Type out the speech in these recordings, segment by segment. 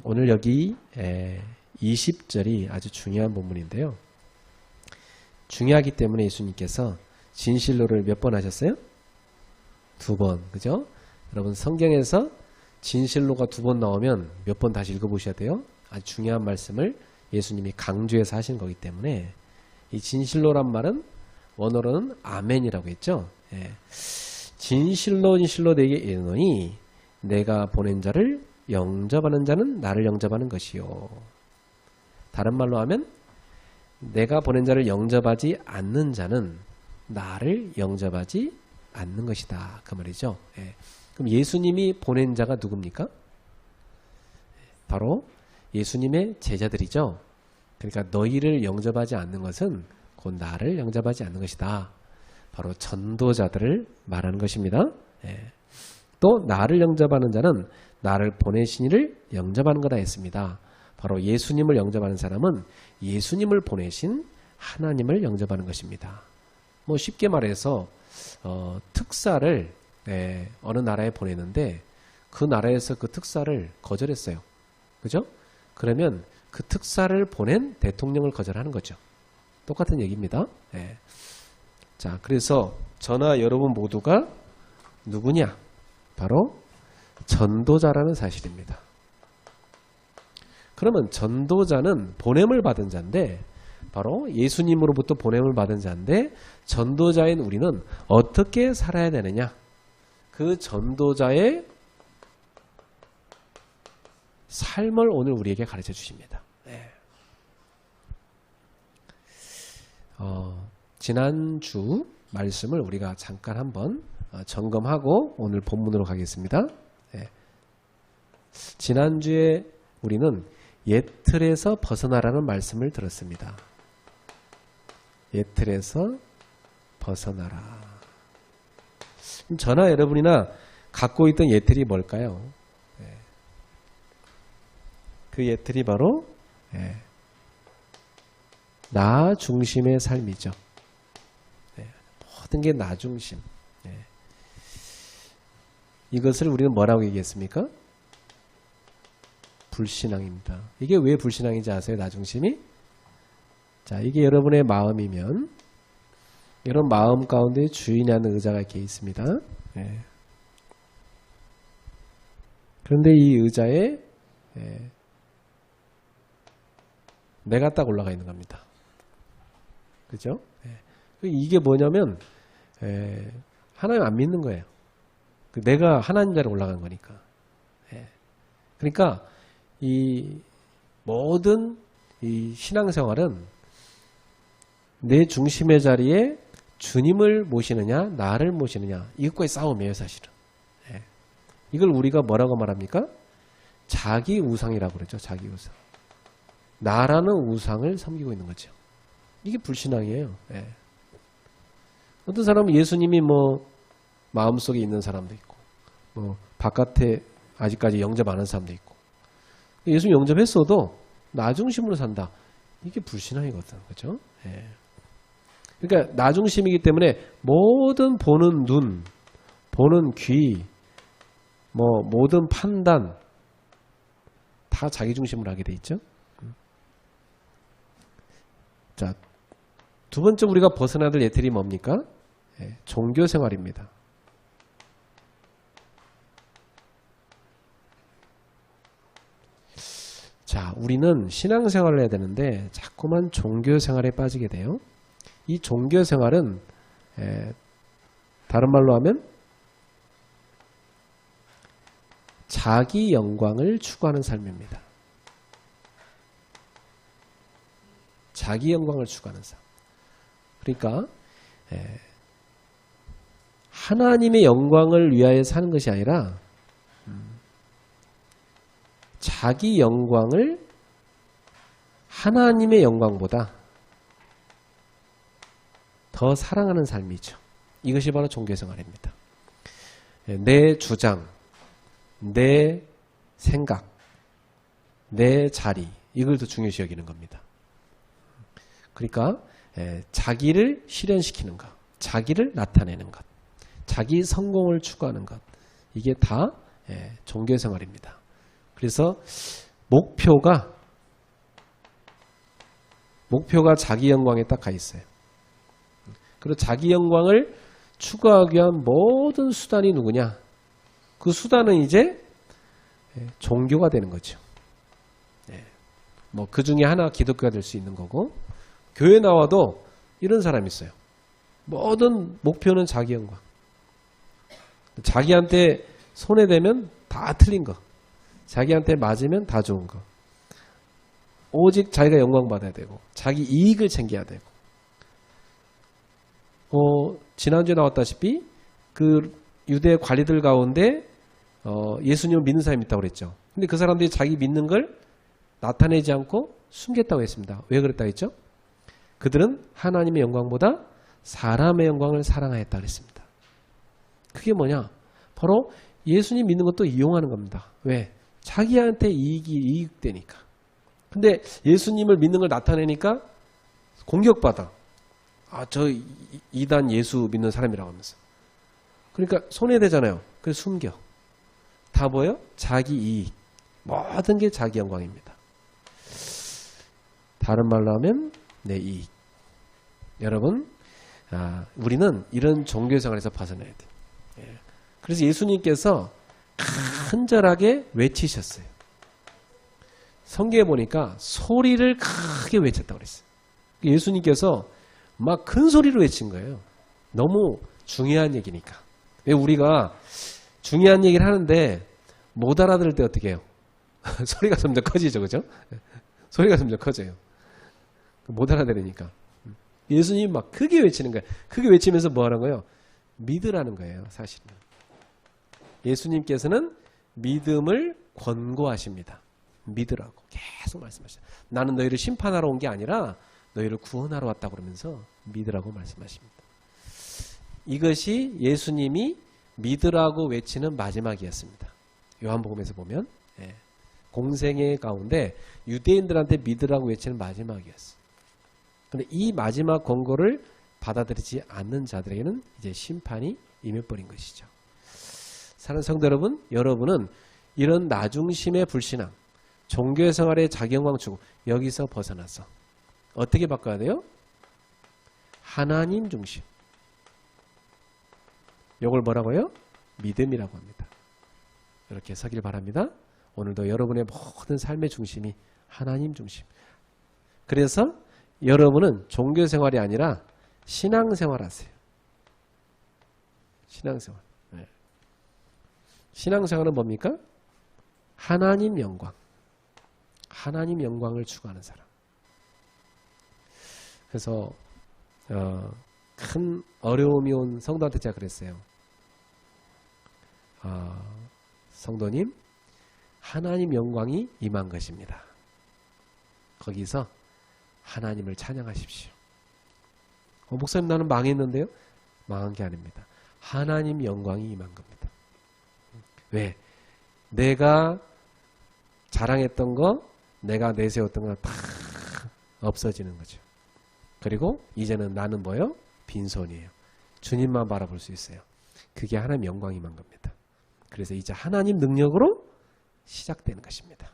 오늘 여기 20절이 아주 중요한 본문인데요. 중요하기 때문에 예수님께서 진실로를 몇 번 하셨어요? 2번. 그죠? 여러분 성경에서 진실로가 2번 나오면 몇 번 다시 읽어보셔야 돼요. 아주 중요한 말씀을 예수님이 강조해서 하신 거기 때문에 이 진실로란 말은 원어로는 아멘이라고 했죠. 진실로 내게 이르노니 내가 보낸 자를 영접하는 자는 나를 영접하는 것이요. 다른 말로 하면 내가 보낸 자를 영접하지 않는 자는 나를 영접하지 않는 것이다. 그 말이죠. 그럼 예수님이 보낸 자가 누굽니까? 바로 예수님의 제자들이죠. 그러니까 너희를 영접하지 않는 것은 곧 나를 영접하지 않는 것이다. 바로 전도자들을 말하는 것입니다. 또 나를 영접하는 자는 나를 보내신 이를 영접하는 거다 했습니다. 바로 예수님을 영접하는 사람은 예수님을 보내신 하나님을 영접하는 것입니다. 뭐 쉽게 말해서 특사를 어느 나라에 보내는데 그 나라에서 그 특사를 거절했어요. 그죠? 그러면 그 특사를 보낸 대통령을 거절하는 거죠. 똑같은 얘기입니다. 자, 그래서 저나 여러분 모두가 누구냐? 바로 전도자라는 사실입니다. 그러면 전도자는 보냄을 받은 자인데 바로 예수님으로부터 보냄을 받은 자인데 전도자인 우리는 어떻게 살아야 되느냐? 그 전도자의 삶을 오늘 우리에게 가르쳐 주십니다. 지난주 말씀을 우리가 잠깐 한번 점검하고 오늘 본문으로 가겠습니다. 지난주에 우리는 옛 틀에서 벗어나라는 말씀을 들었습니다. 옛 틀에서 벗어나라. 저나 여러분이나 갖고 있던 옛 틀이 뭘까요? 그 옛 틀이 바로 나 중심의 삶이죠. 모든 게 나 중심. 이것을 우리는 뭐라고 얘기했습니까? 불신앙입니다. 이게 왜 불신앙인지 아세요? 나 중심이? 자, 이게 여러분의 마음이면 이런 마음 가운데 주인하는 의자가 이렇게 있습니다. 그런데 이 의자에 내가 딱 올라가 있는 겁니다. 그죠? 이게 뭐냐면 하나님 안 믿는 거예요. 내가 하나님 자리에 올라간 거니까. 그러니까 이 모든 이 신앙생활은 내 중심의 자리에 주님을 모시느냐 나를 모시느냐 이것과의 싸움이에요. 사실은. 이걸 우리가 뭐라고 말합니까? 자기 우상이라고 그러죠. 자기 우상. 나라는 우상을 섬기고 있는 거죠. 이게 불신앙이에요. 어떤 사람은 예수님이 뭐 마음속에 있는 사람도 있고 뭐 바깥에 아직까지 영접 안 한 사람도 있고 예수님 영접했어도 나 중심으로 산다. 이게 불신앙이거든. 그렇죠? 그러니까 나 중심이기 때문에 모든 보는 눈, 보는 귀, 뭐 모든 판단 다 자기 중심으로 하게 돼 있죠. 자, 두 번째 우리가 벗어나야 될 예틀이 뭡니까? 종교 생활입니다. 자, 우리는 신앙생활을 해야 되는데 자꾸만 종교생활에 빠지게 돼요. 이 종교생활은 다른 말로 하면 자기 영광을 추구하는 삶입니다. 자기 영광을 추구하는 삶. 그러니까 하나님의 영광을 위하여 사는 것이 아니라 자기 영광을 하나님의 영광보다 더 사랑하는 삶이죠. 이것이 바로 종교생활입니다. 내 주장, 내 생각, 내 자리 이걸 더 중요시 여기는 겁니다. 그러니까 자기를 실현시키는 것, 자기를 나타내는 것, 자기 성공을 추구하는 것 이게 다 종교생활입니다. 그래서 목표가 자기 영광에 딱 가 있어요. 그리고 자기 영광을 추구하기 위한 모든 수단이 누구냐? 그 수단은 이제 종교가 되는 거죠. 뭐 그 중에 하나 기독교가 될 수 있는 거고, 교회 나와도 이런 사람이 있어요. 모든 목표는 자기 영광. 자기한테 손해되면 다 틀린 거. 자기한테 맞으면 다 좋은 거. 오직 자기가 영광받아야 되고 자기 이익을 챙겨야 되고, 지난주에 나왔다시피 그 유대 관리들 가운데 예수님을 믿는 사람이 있다고 그랬죠. 근데 그 사람들이 자기 믿는 걸 나타내지 않고 숨겼다고 했습니다. 왜 그랬다고 했죠? 그들은 하나님의 영광보다 사람의 영광을 사랑하였다고 했습니다. 그게 뭐냐? 바로 예수님 믿는 것도 이용하는 겁니다. 왜? 자기한테 이익되니까. 근데 예수님을 믿는 걸 나타내니까 공격받아. 저 이단 예수 믿는 사람이라고 하면서. 그러니까 손해되잖아요. 그래서 숨겨. 다 뭐예요? 자기 이익. 모든 게 자기 영광입니다. 다른 말로 하면 내 이익. 여러분, 우리는 이런 종교생활에서 벗어나야 돼요. 그래서 예수님께서 간절하게 외치셨어요. 성경에 보니까 소리를 크게 외쳤다고 그랬어요. 예수님께서 막 큰 소리로 외친 거예요. 너무 중요한 얘기니까. 왜 우리가 중요한 얘기를 하는데 못 알아들을 때 어떻게 해요? 소리가 점점 커지죠. 그죠? 소리가 점점 커져요. 못 알아들으니까. 예수님이 막 크게 외치는 거예요. 크게 외치면서 뭐 하는 거예요? 믿으라는 거예요. 사실은. 예수님께서는 믿음을 권고하십니다. 믿으라고 계속 말씀하시죠. 나는 너희를 심판하러 온 게 아니라 너희를 구원하러 왔다고 그러면서 믿으라고 말씀하십니다. 이것이 예수님이 믿으라고 외치는 마지막이었습니다. 요한복음에서 보면 공생애 가운데 유대인들한테 믿으라고 외치는 마지막이었어요. 그런데 이 마지막 권고를 받아들이지 않는 자들에게는 이제 심판이 임해버린 것이죠. 사랑하는 성도 여러분, 여러분은 이런 나중심의 불신앙, 종교 생활의 자기영광 추구, 여기서 벗어나서 어떻게 바꿔야 돼요? 하나님 중심. 이걸 뭐라고요? 믿음이라고 합니다. 이렇게 서길 바랍니다. 오늘도 여러분의 모든 삶의 중심이 하나님 중심. 그래서 여러분은 종교 생활이 아니라 신앙생활 하세요. 신앙생활. 신앙생활은 뭡니까? 하나님 영광. 하나님 영광을 추구하는 사람. 그래서 큰 어려움이 온 성도한테 제가 그랬어요. 성도님, 하나님 영광이 임한 것입니다. 거기서 하나님을 찬양하십시오. 목사님, 나는 망했는데요? 망한 게 아닙니다. 하나님 영광이 임한 겁니다. 왜? 내가 자랑했던 거, 내가 내세웠던 거 다 없어지는 거죠. 그리고 이제는 나는 뭐예요? 빈손이에요. 주님만 바라볼 수 있어요. 그게 하나님 영광이 임한 겁니다. 그래서 이제 하나님 능력으로 시작되는 것입니다.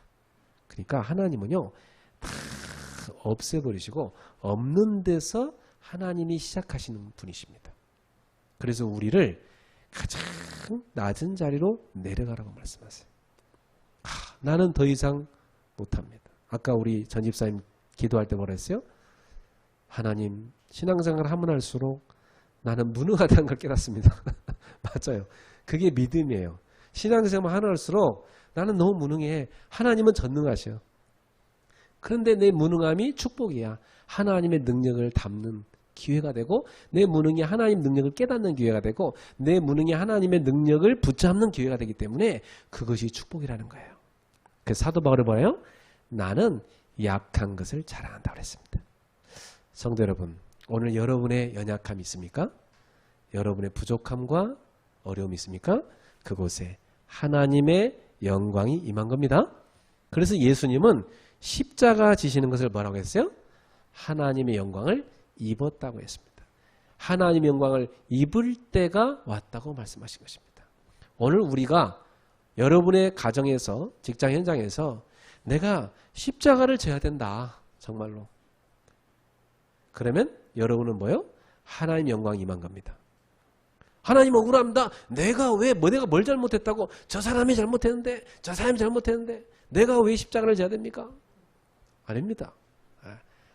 그러니까 하나님은요, 다 없애버리시고 없는 데서 하나님이 시작하시는 분이십니다. 그래서 우리를 가장 낮은 자리로 내려가라고 말씀하세요. 나는 더 이상 못합니다. 아까 우리 전 집사님 기도할 때 뭐라 했어요? 하나님, 신앙생활을 하면 할수록 나는 무능하다는 걸 깨닫습니다. 맞아요. 그게 믿음이에요. 신앙생활 하면 할수록 나는 너무 무능해. 하나님은 전능하셔. 그런데 내 무능함이 축복이야. 하나님의 능력을 담는 기회가 되고, 내 무능이 하나님 능력을 깨닫는 기회가 되고, 내 무능이 하나님의 능력을 붙잡는 기회가 되기 때문에 그것이 축복이라는 거예요. 그래서 사도 바울이 뭐예요? 나는 약한 것을 자랑한다고 그랬습니다. 성도 여러분, 오늘 여러분의 연약함이 있습니까? 여러분의 부족함과 어려움이 있습니까? 그곳에 하나님의 영광이 임한 겁니다. 그래서 예수님은 십자가 지시는 것을 뭐라고 했어요? 하나님의 영광을 입었다고 했습니다. 하나님의 영광을 입을 때가 왔다고 말씀하신 것입니다. 오늘 우리가 여러분의 가정에서, 직장 현장에서 내가 십자가를 져야 된다. 정말로. 그러면 여러분은 뭐요? 하나님 영광이 임한 겁니다. 하나님 억울합니다. 내가 뭘 잘못했다고? 저 사람이 잘못했는데, 저 사람이 잘못했는데, 내가 왜 십자가를 져야 됩니까? 아닙니다.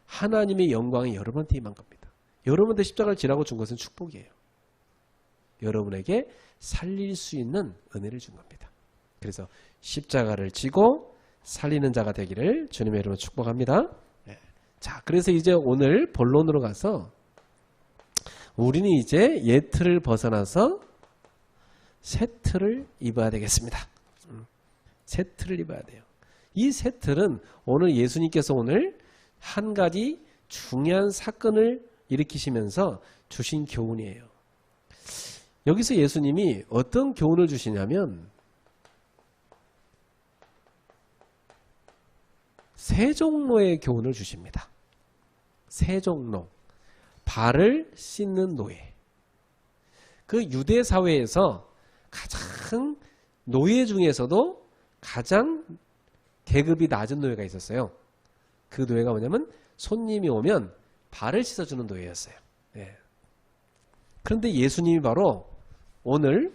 하나님의 영광이 여러분한테 임한 겁니다. 여러분한테 십자가를 지라고 준 것은 축복이에요. 여러분에게 살릴 수 있는 은혜를 준 겁니다. 그래서 십자가를 지고 살리는 자가 되기를 주님의 이름으로 축복합니다. 자, 그래서 이제 오늘 본론으로 가서 우리는 이제 옛 틀을 벗어나서 새 틀을 입어야 되겠습니다. 새 틀을 입어야 돼요. 이 새 틀은 오늘 예수님께서 오늘 한 가지 중요한 사건을 일으키시면서 주신 교훈이에요. 여기서 예수님이 어떤 교훈을 주시냐면 세 종로의 교훈을 주십니다. 세 종로. 발을 씻는 노예. 그 유대 사회에서 가장 노예 중에서도 가장 계급이 낮은 노예가 있었어요. 그 노예가 뭐냐면 손님이 오면 발을 씻어주는 노예였어요. 예. 그런데 예수님이 바로 오늘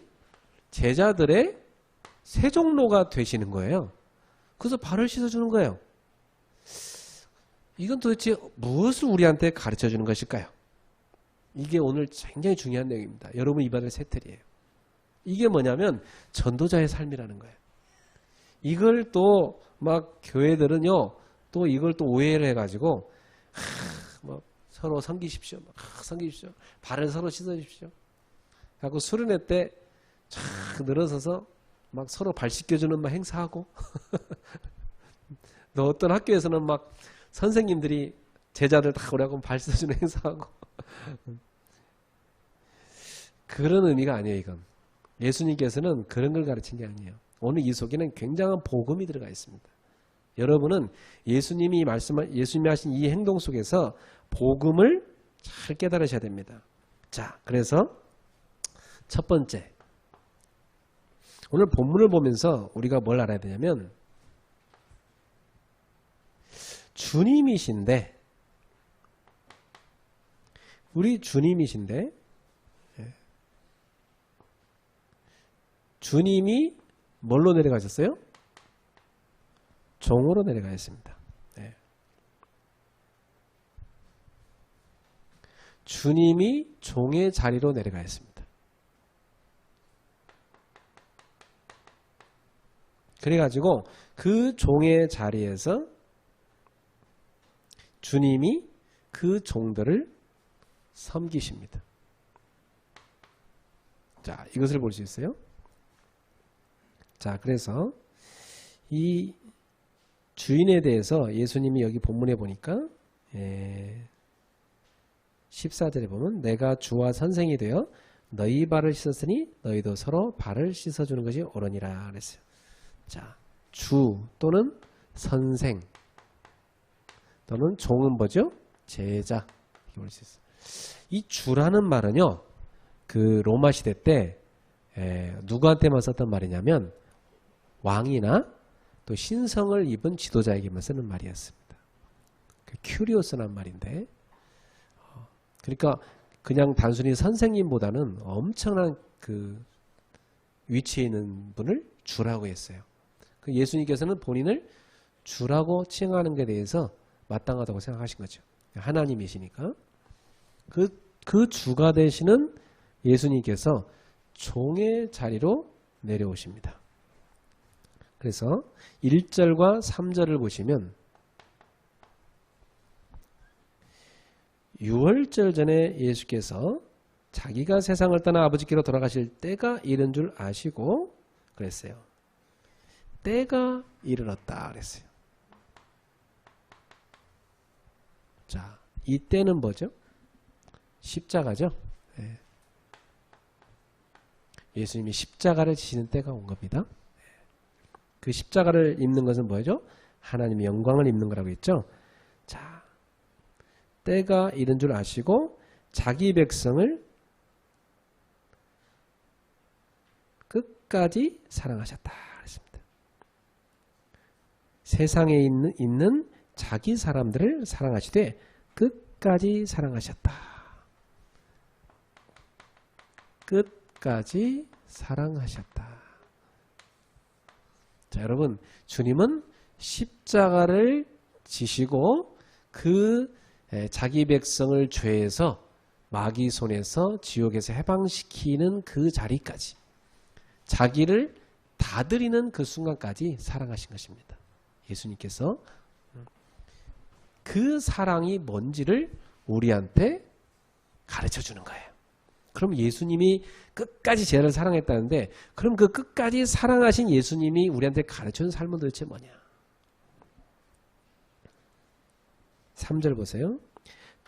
제자들의 세 종로가 되시는 거예요. 그래서 발을 씻어주는 거예요. 이건 도대체 무엇을 우리한테 가르쳐 주는 것일까요? 이게 오늘 굉장히 중요한 내용입니다. 여러분 이 받을 새 틀이에요. 이게 뭐냐면 전도자의 삶이라는 거예요. 이걸 또 막 교회들은요, 또 이걸 또 오해를 해가지고 뭐 서로 섬기십시오, 섬기십시오, 발을 서로 씻어주십시오. 하고 수련회 때 쫙 늘어서서 막 서로 발 씻겨주는 막 행사하고 또 어떤 학교에서는 막 선생님들이 제자들 다 오라고 발 씻어주는 행사하고 그런 의미가 아니에요. 이건 예수님께서는 그런 걸 가르친 게 아니에요. 오늘 이 속에는 굉장한 복음이 들어가 있습니다. 여러분은 예수님이 하신 이 행동 속에서 복음을 잘 깨달으셔야 됩니다. 자, 그래서 첫 번째, 오늘 본문을 보면서 우리가 뭘 알아야 되냐면 주님이신데, 우리 주님이신데 주님이 뭘로 내려가셨어요? 종으로 내려가셨습니다. 네. 주님이 종의 자리로 내려가셨습니다. 그래가지고 그 종의 자리에서 주님이 그 종들을 섬기십니다. 자, 이것을 볼 수 있어요. 자, 그래서 이 주인에 대해서 예수님이 여기 본문에 보니까 14절에 보면 내가 주와 선생이 되어 너희 발을 씻었으니 너희도 서로 발을 씻어주는 것이 옳으니라 그랬어요. 자, 주 또는 선생 또는 종은 뭐죠? 제자. 이렇게 볼 수 있어요. 이 주라는 말은요, 그 로마 시대 때 누구한테만 썼던 말이냐면 왕이나 또 신성을 입은 지도자에게만 쓰는 말이었습니다. 그 큐리오스란 말인데, 그러니까 그냥 단순히 선생님보다는 엄청난 그 위치에 있는 분을 주라고 했어요. 그 예수님께서는 본인을 주라고 칭하는 것에 대해서 마땅하다고 생각하신 거죠. 하나님이시니까. 그 주가 되시는 예수님께서 종의 자리로 내려오십니다. 그래서 1절과 3절을 보시면 유월절 전에 예수께서 자기가 세상을 떠나 아버지께로 돌아가실 때가 이른 줄 아시고 그랬어요. 때가 이르렀다 그랬어요. 자, 이 때는 뭐죠? 십자가죠. 네. 예수님이 십자가를 지시는 때가 온 겁니다. 그 십자가를 입는 것은 뭐죠? 하나님의 영광을 입는 거라고 했죠. 자, 때가 이른 줄 아시고 자기 백성을 끝까지 사랑하셨다 그랬습니다. 세상에 있는 자기 사람들을 사랑하시되 끝까지 사랑하셨다. 끝까지 사랑하셨다. 자, 여러분, 주님은 십자가를 지시고 그 자기 백성을 죄에서 마귀 손에서 지옥에서 해방시키는 그 자리까지, 자기를 다 드리는 그 순간까지 사랑하신 것입니다. 예수님께서 그 사랑이 뭔지를 우리한테 가르쳐 주는 거예요. 그럼 예수님이 끝까지 제자를 사랑했다는데, 그럼 그 끝까지 사랑하신 예수님이 우리한테 가르쳐 준 삶은 도대체 뭐냐? 3절 보세요.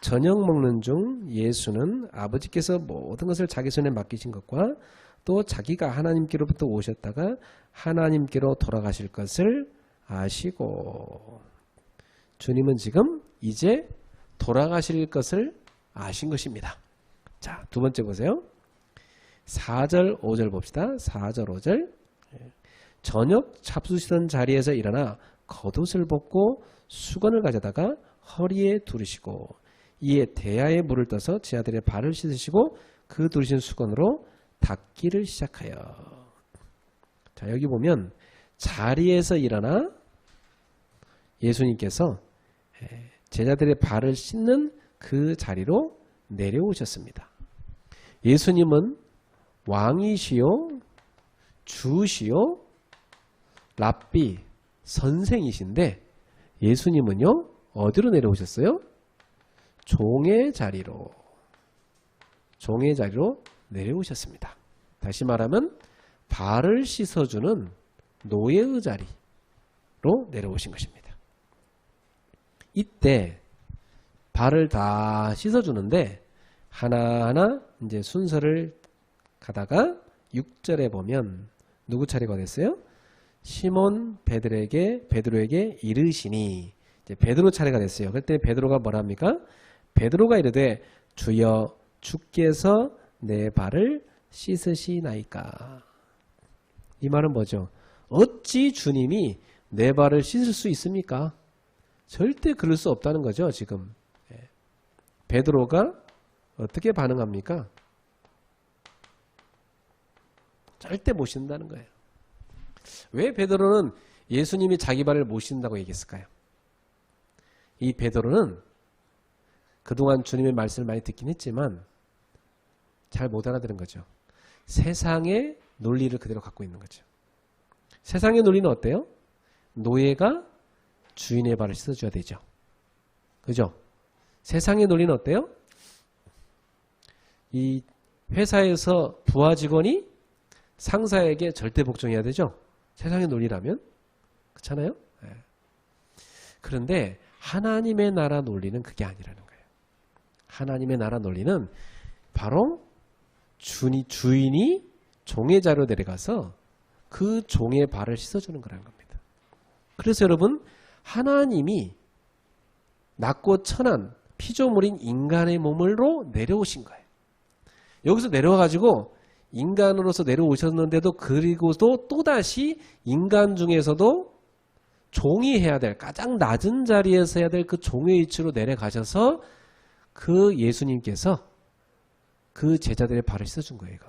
저녁 먹는 중 예수는 아버지께서 모든 것을 자기 손에 맡기신 것과 또 자기가 하나님께로부터 오셨다가 하나님께로 돌아가실 것을 아시고, 주님은 지금 이제 돌아가실 것을 아신 것입니다. 자, 두 번째 보세요. 4절 5절 봅시다. 4절 5절. 저녁 잡수시던 자리에서 일어나 겉옷을 벗고 수건을 가져다가 허리에 두르시고 이에 대야에 물을 떠서 제 아들의 발을 씻으시고 그 두르신 수건으로 닦기를 시작하여. 자, 여기 보면 자리에서 일어나 예수님께서 제자들의 발을 씻는 그 자리로 내려오셨습니다. 예수님은 왕이시요 주시요 랍비 선생이신데, 예수님은요 어디로 내려오셨어요? 종의 자리로 내려오셨습니다. 다시 말하면 발을 씻어주는 노예의 자리로 내려오신 것입니다. 이때 발을 다 씻어주는데 하나하나 이제 순서를 가다가 6절에 보면 누구 차례가 됐어요? 시몬 베드로에게 이르시니, 이제 베드로 차례가 됐어요. 그때 베드로가 뭐랍니까? 베드로가 이르되 주여 주께서 내 발을 씻으시나이까. 이 말은 뭐죠? 어찌 주님이 내 발을 씻을 수 있습니까? 절대 그럴 수 없다는 거죠. 지금 베드로가 어떻게 반응합니까? 절대 못 씻는다는 거예요. 왜 베드로는 예수님이 자기 발을 못 씻는다고 얘기했을까요? 이 베드로는 그동안 주님의 말씀을 많이 듣긴 했지만 잘 못 알아들은 거죠. 세상의 논리를 그대로 갖고 있는 거죠. 세상의 논리는 어때요? 노예가 주인의 발을 씻어줘야 되죠. 그죠? 세상의 논리는 어때요? 이 회사에서 부하 직원이 상사에게 절대 복종해야 되죠. 세상의 논리라면. 그렇잖아요? 네. 그런데 하나님의 나라 논리는 그게 아니라는 거예요. 하나님의 나라 논리는 바로 주인이 종의 자리로 내려가서 그 종의 발을 씻어주는 거라는 겁니다. 그래서 여러분, 하나님이 낮고 천한 피조물인 인간의 몸으로 내려오신 거예요. 여기서 내려와가지고 인간으로서 내려오셨는데도, 그리고도 또다시 인간 중에서도 종이 해야 될, 가장 낮은 자리에서 해야 될 그 종의 위치로 내려가셔서 그 예수님께서 그 제자들의 발을 씻어준 거예요. 이거.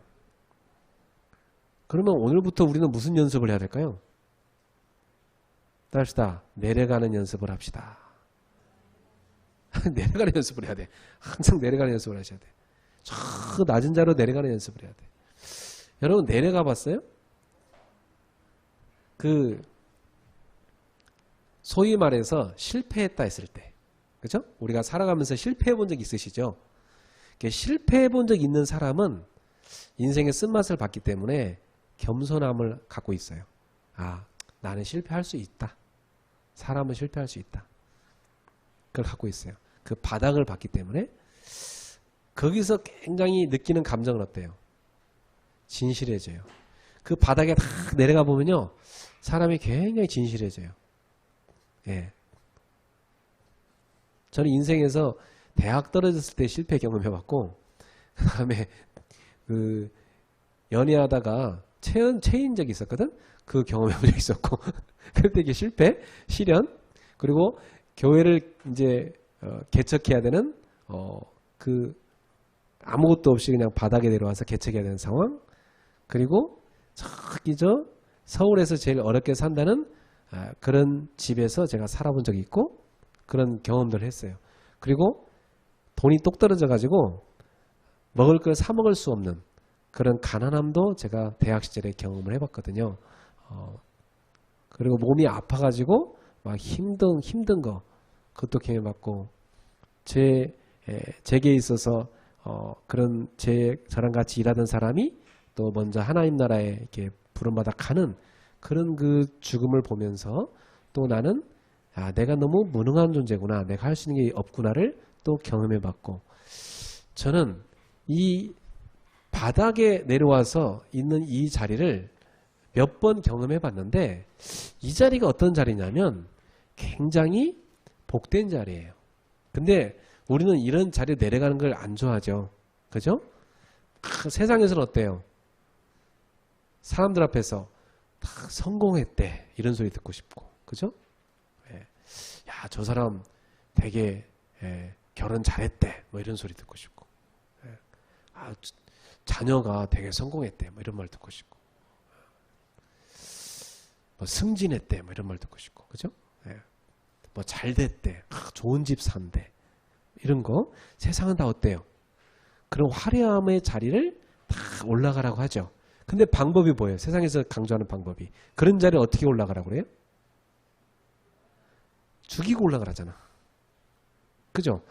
그러면 오늘부터 우리는 무슨 연습을 해야 될까요? 따라합시다. 내려가는 연습을 합시다. 내려가는 연습을 해야 돼. 항상 내려가는 연습을 하셔야 돼. 저 낮은 자로 내려가는 연습을 해야 돼. 여러분 내려가 봤어요? 그 소위 말해서 실패했다 했을 때, 그렇죠? 우리가 살아가면서 실패해 본 적 있으시죠? 실패해 본 적 있는 사람은 인생의 쓴맛을 봤기 때문에 겸손함을 갖고 있어요. 아, 나는 실패할 수 있다. 사람은 실패할 수 있다. 그걸 갖고 있어요. 그 바닥을 봤기 때문에. 거기서 굉장히 느끼는 감정은 어때요? 진실해져요. 그 바닥에 다 내려가 보면요, 사람이 굉장히 진실해져요. 예. 저는 인생에서 대학 떨어졌을 때 실패 경험해봤고, 그 다음에 연애하다가 체인 적이 있었거든? 그 경험해본 적이 있었고, 그런데 이게 실패, 시련, 그리고 교회를 이제 개척해야 되는 그 아무것도 없이 그냥 바닥에 내려와서 개척해야 되는 상황. 그리고 저기 저 서울에서 제일 어렵게 산다는 그런 집에서 제가 살아본 적이 있고 그런 경험들을 했어요. 그리고 돈이 똑 떨어져 가지고 먹을 걸 사 먹을 수 없는 그런 가난함도 제가 대학 시절에 경험을 해봤거든요. 그리고 몸이 아파가지고 막 힘든 거 그것도 경험해봤고 제게 있어서 그런 저랑 같이 일하던 사람이 또 먼저 하나님 나라에 이렇게 부름받아 가는 그런 그 죽음을 보면서 또 나는 내가 너무 무능한 존재구나, 내가 할 수 있는 게 없구나를 또 경험해봤고, 저는 이 바닥에 내려와서 있는 이 자리를 몇 번 경험해봤는데 이 자리가 어떤 자리냐면 굉장히 복된 자리예요. 근데 우리는 이런 자리에 내려가는 걸 안 좋아하죠. 그죠? 세상에서는 어때요? 사람들 앞에서 다 성공했대 이런 소리 듣고 싶고, 그죠? 야, 저 사람 되게 결혼 잘했대 뭐 이런 소리 듣고 싶고, 자녀가 되게 성공했대 뭐 이런 말 듣고 싶고, 뭐 승진했대 뭐 이런 말 듣고 싶고, 그죠? 뭐 잘됐대, 좋은 집 산대 이런 거. 세상은 다 어때요? 그런 화려함의 자리를 다 올라가라고 하죠. 근데 방법이 뭐예요? 세상에서 강조하는 방법이. 그런 자리에 어떻게 올라가라고 그래요? 죽이고 올라가라잖아. 그죠?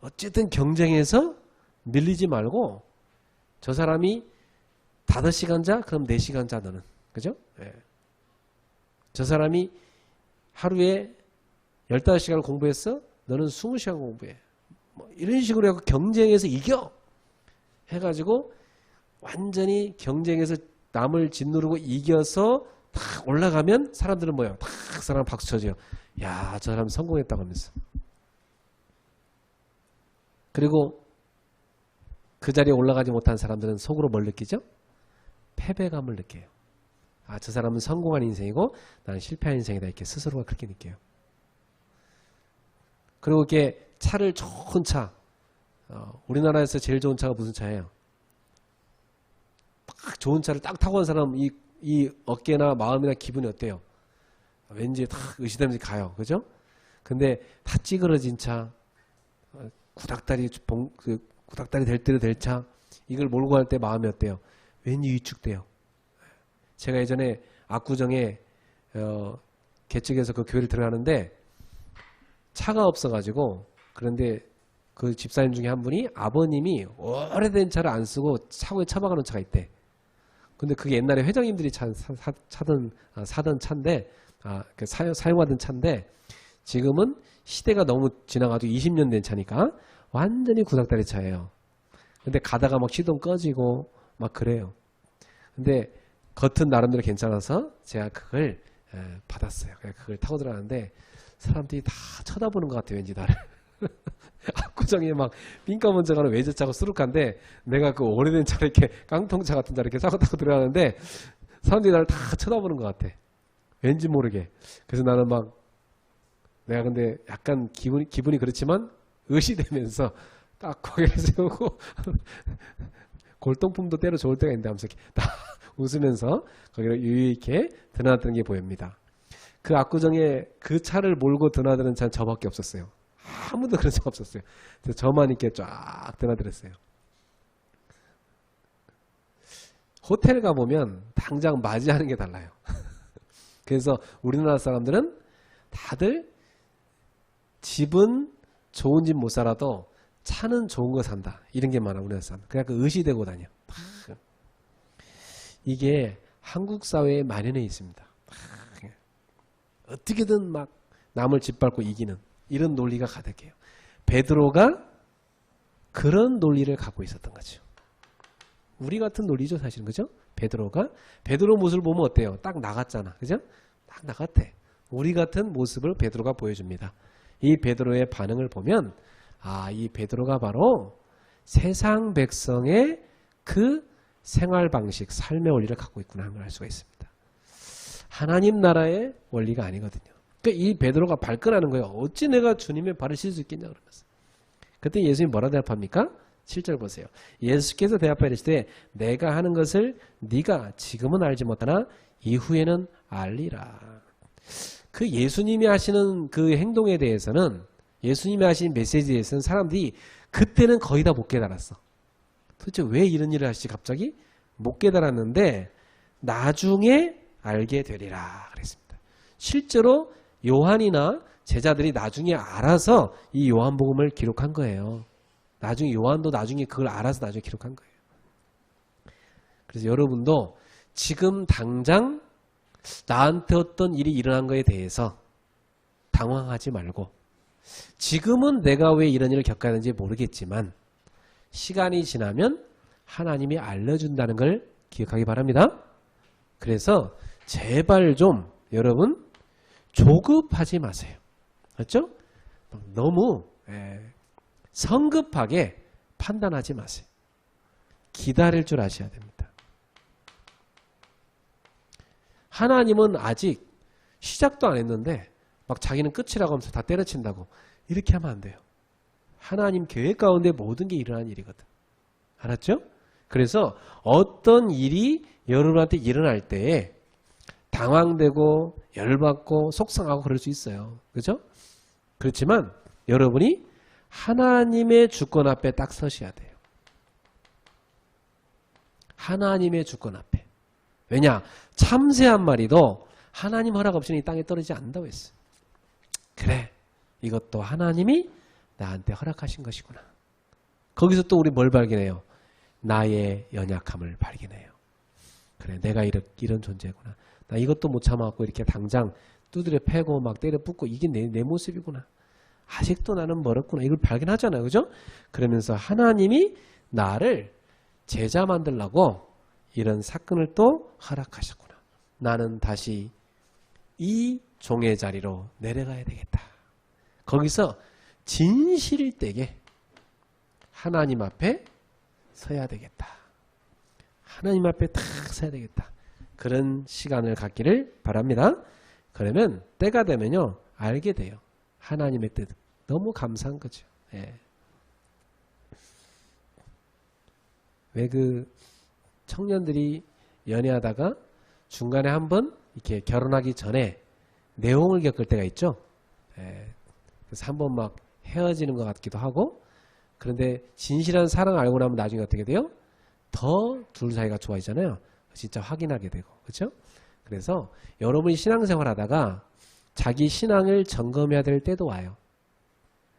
어쨌든 경쟁에서 밀리지 말고, 저 사람이 5시간 자? 그럼 4시간 자 너는. 그죠? 저 사람이 하루에 15시간 공부했어? 너는 20시간 공부해. 뭐 이런 식으로 해서 경쟁에서 이겨! 해가지고 완전히 경쟁에서 남을 짓누르고 이겨서 탁 올라가면 사람들은 뭐예요? 탁 사람 박수 쳐줘요. 야, 저 사람 성공했다고 하면서. 그리고 그 자리에 올라가지 못한 사람들은 속으로 뭘 느끼죠? 패배감을 느껴요. 저 사람은 성공한 인생이고 나는 실패한 인생이다, 이렇게 스스로가 그렇게 느껴요. 그리고 이렇게 차를 좋은 차, 우리나라에서 제일 좋은 차가 무슨 차예요? 딱 좋은 차를 딱 타고 간 사람 이 어깨나 마음이나 기분이 어때요? 왠지 딱 의시되면서 가요. 그죠? 근데 다 찌그러진 차, 구닥다리 될 대로 될 차, 이걸 몰고 갈 때 마음이 어때요? 왠지 위축돼요. 제가 예전에 압구정에 개척해서 그 교회를 들어가는데 차가 없어가지고, 그런데 그 집사님 중에 한 분이 아버님이 오래된 차를 안 쓰고 차고에 처박아놓은 차가 있대. 근데 그게 옛날에 회장님들이 사던 차인데, 사용하던 차인데, 지금은 시대가 너무 지나가지고 20년 된 차니까 완전히 구닥다리 차예요. 근데 가다가 막 시동 꺼지고 막 그래요. 근데 겉은 나름대로 괜찮아서 제가 그걸 받았어요. 그걸 타고 들어가는데 사람들이 다 쳐다보는 것 같아요. 왠지 나를. 압구정에 막 빈가 먼저 가는 외제차고 수룩한데 내가 그 오래된 차를 이렇게 깡통차 같은 차를 이렇게 차고 타고 들어가는데 사람들이 나를 다 쳐다보는 것 같아. 왠지 모르게. 그래서 나는 막 내가 근데 약간 기분이 그렇지만 의시되면서 딱 고개를 세우고 골동품도 때로 좋을 때가 있는데 하면서 이렇게 딱 웃으면서 거기를 유유히 드나드는 게 보입니다. 그 압구정에 그 차를 몰고 드나드는 차는 저밖에 없었어요. 아무도 그런 적 없었어요. 그래서 저만 이렇게 쫙 드나들었어요. 호텔 가보면 당장 맞이하는 게 달라요. 그래서 우리나라 사람들은 다들 집은 좋은 집 못 살아도 차는 좋은 거 산다, 이런 게 많아. 우리나라 사람. 그냥 의시되고 다녀. 이게 한국 사회에 만연해 있습니다. 어떻게든 막 남을 짓밟고 이기는 이런 논리가 가득해요. 베드로가 그런 논리를 갖고 있었던 거죠. 우리 같은 논리죠, 사실은. 그죠? 베드로 모습을 보면 어때요? 딱 나갔잖아. 그죠? 딱 나갔대. 우리 같은 모습을 베드로가 보여줍니다. 이 베드로의 반응을 보면 이 베드로가 바로 세상 백성의 그 생활 방식, 삶의 원리를 갖고 있구나 하는 걸 알 수가 있습니다. 하나님 나라의 원리가 아니거든요. 그러니까 이 베드로가 발끈하는 거예요. 어찌 내가 주님의 발을 씻을 수 있겠냐 그러면서. 그때 예수님이 뭐라 대답합니까? 7절 보세요. 예수께서 대답하시되 내가 하는 것을 네가 지금은 알지 못하나 이후에는 알리라. 그 예수님이 하시는 그 행동에 대해서는, 예수님이 하신 메시지에 대해서는 사람들이 그때는 거의 다 못 깨달았어. 도대체 왜 이런 일을 하시지 갑자기? 못 깨달았는데 나중에 알게 되리라 그랬습니다. 실제로 요한이나 제자들이 나중에 알아서 이 요한복음을 기록한 거예요. 나중에 요한도 나중에 그걸 알아서 나중에 기록한 거예요. 그래서 여러분도 지금 당장 나한테 어떤 일이 일어난 거에 대해서 당황하지 말고, 지금은 내가 왜 이런 일을 겪어야 하는지 모르겠지만 시간이 지나면 하나님이 알려준다는 걸 기억하기 바랍니다. 그래서 제발 좀 여러분 조급하지 마세요. 그렇죠? 너무 성급하게 판단하지 마세요. 기다릴 줄 아셔야 됩니다. 하나님은 아직 시작도 안 했는데 막 자기는 끝이라고 하면서 다 때려친다고 이렇게 하면 안 돼요. 하나님 계획 가운데 모든 게 일어나는 일이거든. 알았죠? 그래서 어떤 일이 여러분한테 일어날 때에 당황되고 열받고 속상하고 그럴 수 있어요. 그렇죠? 그렇지만 여러분이 하나님의 주권 앞에 딱 서셔야 돼요. 하나님의 주권 앞에. 왜냐? 참새 한 마리도 하나님 허락 없이는 이 땅에 떨어지지 않는다고 했어요. 그래, 이것도 하나님이 나한테 허락하신 것이구나. 거기서 또 우리 뭘 발견해요? 나의 연약함을 발견해요. 그래, 내가 이런 존재구나. 나 이것도 못 참아갖고 이렇게 당장 두드려 패고 막 때려 붓고 이게 내 모습이구나. 아직도 나는 멀었구나. 이걸 발견하잖아요. 그죠? 그러면서 하나님이 나를 제자 만들려고 이런 사건을 또 허락하셨구나. 나는 다시 이 종의 자리로 내려가야 되겠다. 거기서 진실되게 하나님 앞에 서야 되겠다. 하나님 앞에 탁 서야 되겠다. 그런 시간을 갖기를 바랍니다. 그러면 때가 되면요 알게 돼요. 하나님의 뜻. 너무 감사한 거죠. 예. 왜 그 청년들이 연애하다가 중간에 한번 이렇게 결혼하기 전에 내용을 겪을 때가 있죠. 예. 그래서 한번 막 헤어지는 것 같기도 하고, 그런데 진실한 사랑을 알고 나면 나중에 어떻게 돼요? 더 둘 사이가 좋아지잖아요. 진짜 확인하게 되고. 그렇죠? 그래서 여러분이 신앙생활 하다가 자기 신앙을 점검해야 될 때도 와요.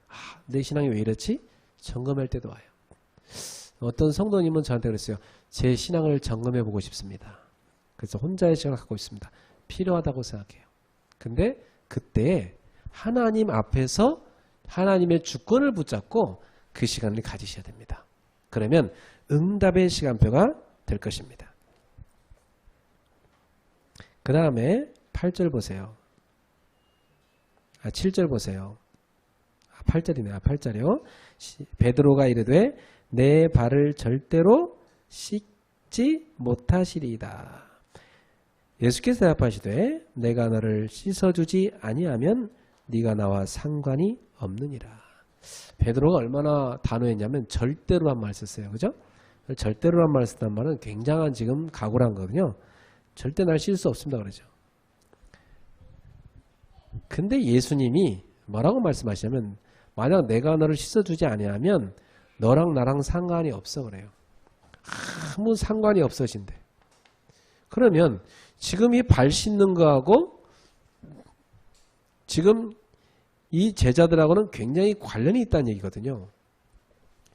아, 내 신앙이 왜 이렇지? 점검할 때도 와요. 어떤 성도님은 저한테 그랬어요. 제 신앙을 점검해 보고 싶습니다. 그래서 혼자의 시간을 갖고 있습니다. 필요하다고 생각해요. 근데 그때 하나님 앞에서 하나님의 주권을 붙잡고 그 시간을 가지셔야 됩니다. 그러면 응답의 시간표가 될 것입니다. 그 다음에 8절 보세요. 7절 보세요. 8절이네요. 8절이요. 베드로가 이르되 내 발을 절대로 씻지 못하시리이다. 예수께서 대답하시되 내가 너를 씻어주지 아니하면 네가 나와 상관이 없느니라. 베드로가 얼마나 단호했냐면 절대로란 말을 썼어요. 그죠? 절대로란 말을 썼단 말은 굉장한 지금 각오란 거거든요. 절대 날 씻을 수 없습니다. 그러죠. 근데 예수님이 뭐라고 말씀하시냐면 만약 내가 너를 씻어주지 아니하면 너랑 나랑 상관이 없어 그래요. 아무 상관이 없으신데. 그러면 지금 이 발 씻는 거하고 지금 이 제자들하고는 굉장히 관련이 있다는 얘기거든요.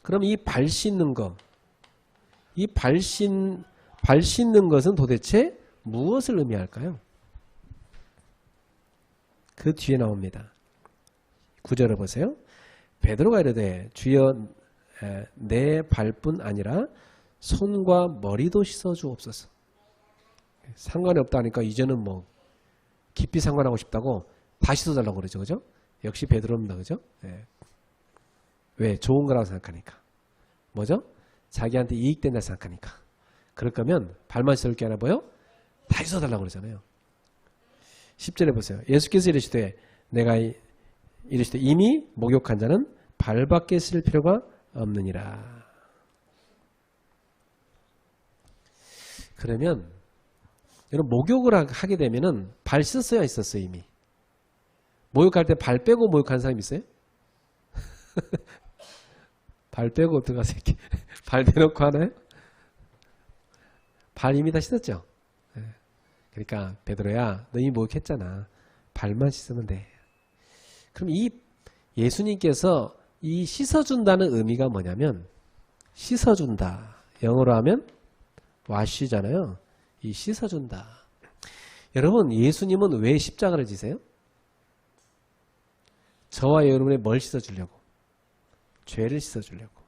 그럼 이 발 씻는 거, 이 발 씻는 것은 도대체 무엇을 의미할까요? 그 뒤에 나옵니다. 9절을 보세요. 베드로가 이르되 주여 내 발뿐 아니라 손과 머리도 씻어주옵소서. 상관이 없다니까 이제는 뭐 깊이 상관하고 싶다고 다 씻어달라고 그러죠. 그죠? 역시 베드로입니다. 그죠? 네. 왜? 좋은 거라고 생각하니까. 뭐죠? 자기한테 이익된다 생각하니까. 그럴 거면 발만 씻을 게 아니라 뭐요? 다 씻어달라고 그러잖아요. 10절에 보세요. 예수께서 이르시되 이미 목욕한 자는 발밖에 쓸 필요가 없느니라. 그러면 여러분 목욕을 하게 되면은 발 씻었어요, 안 씻었어요 이미? 목욕할 때 발 빼고 목욕하는 사람 있어요? 발 빼고 어떡하세요? 발 대놓고 하나요? 발 이미 다 씻었죠? 그러니까 베드로야 너 이미 목욕했잖아. 발만 씻으면 돼. 그럼 이 예수님께서 이 씻어준다는 의미가 뭐냐면 씻어준다. 영어로 하면 wash잖아요. 이 씻어준다. 여러분 예수님은 왜 십자가를 지세요? 저와 여러분의 뭘 씻어주려고? 죄를 씻어주려고.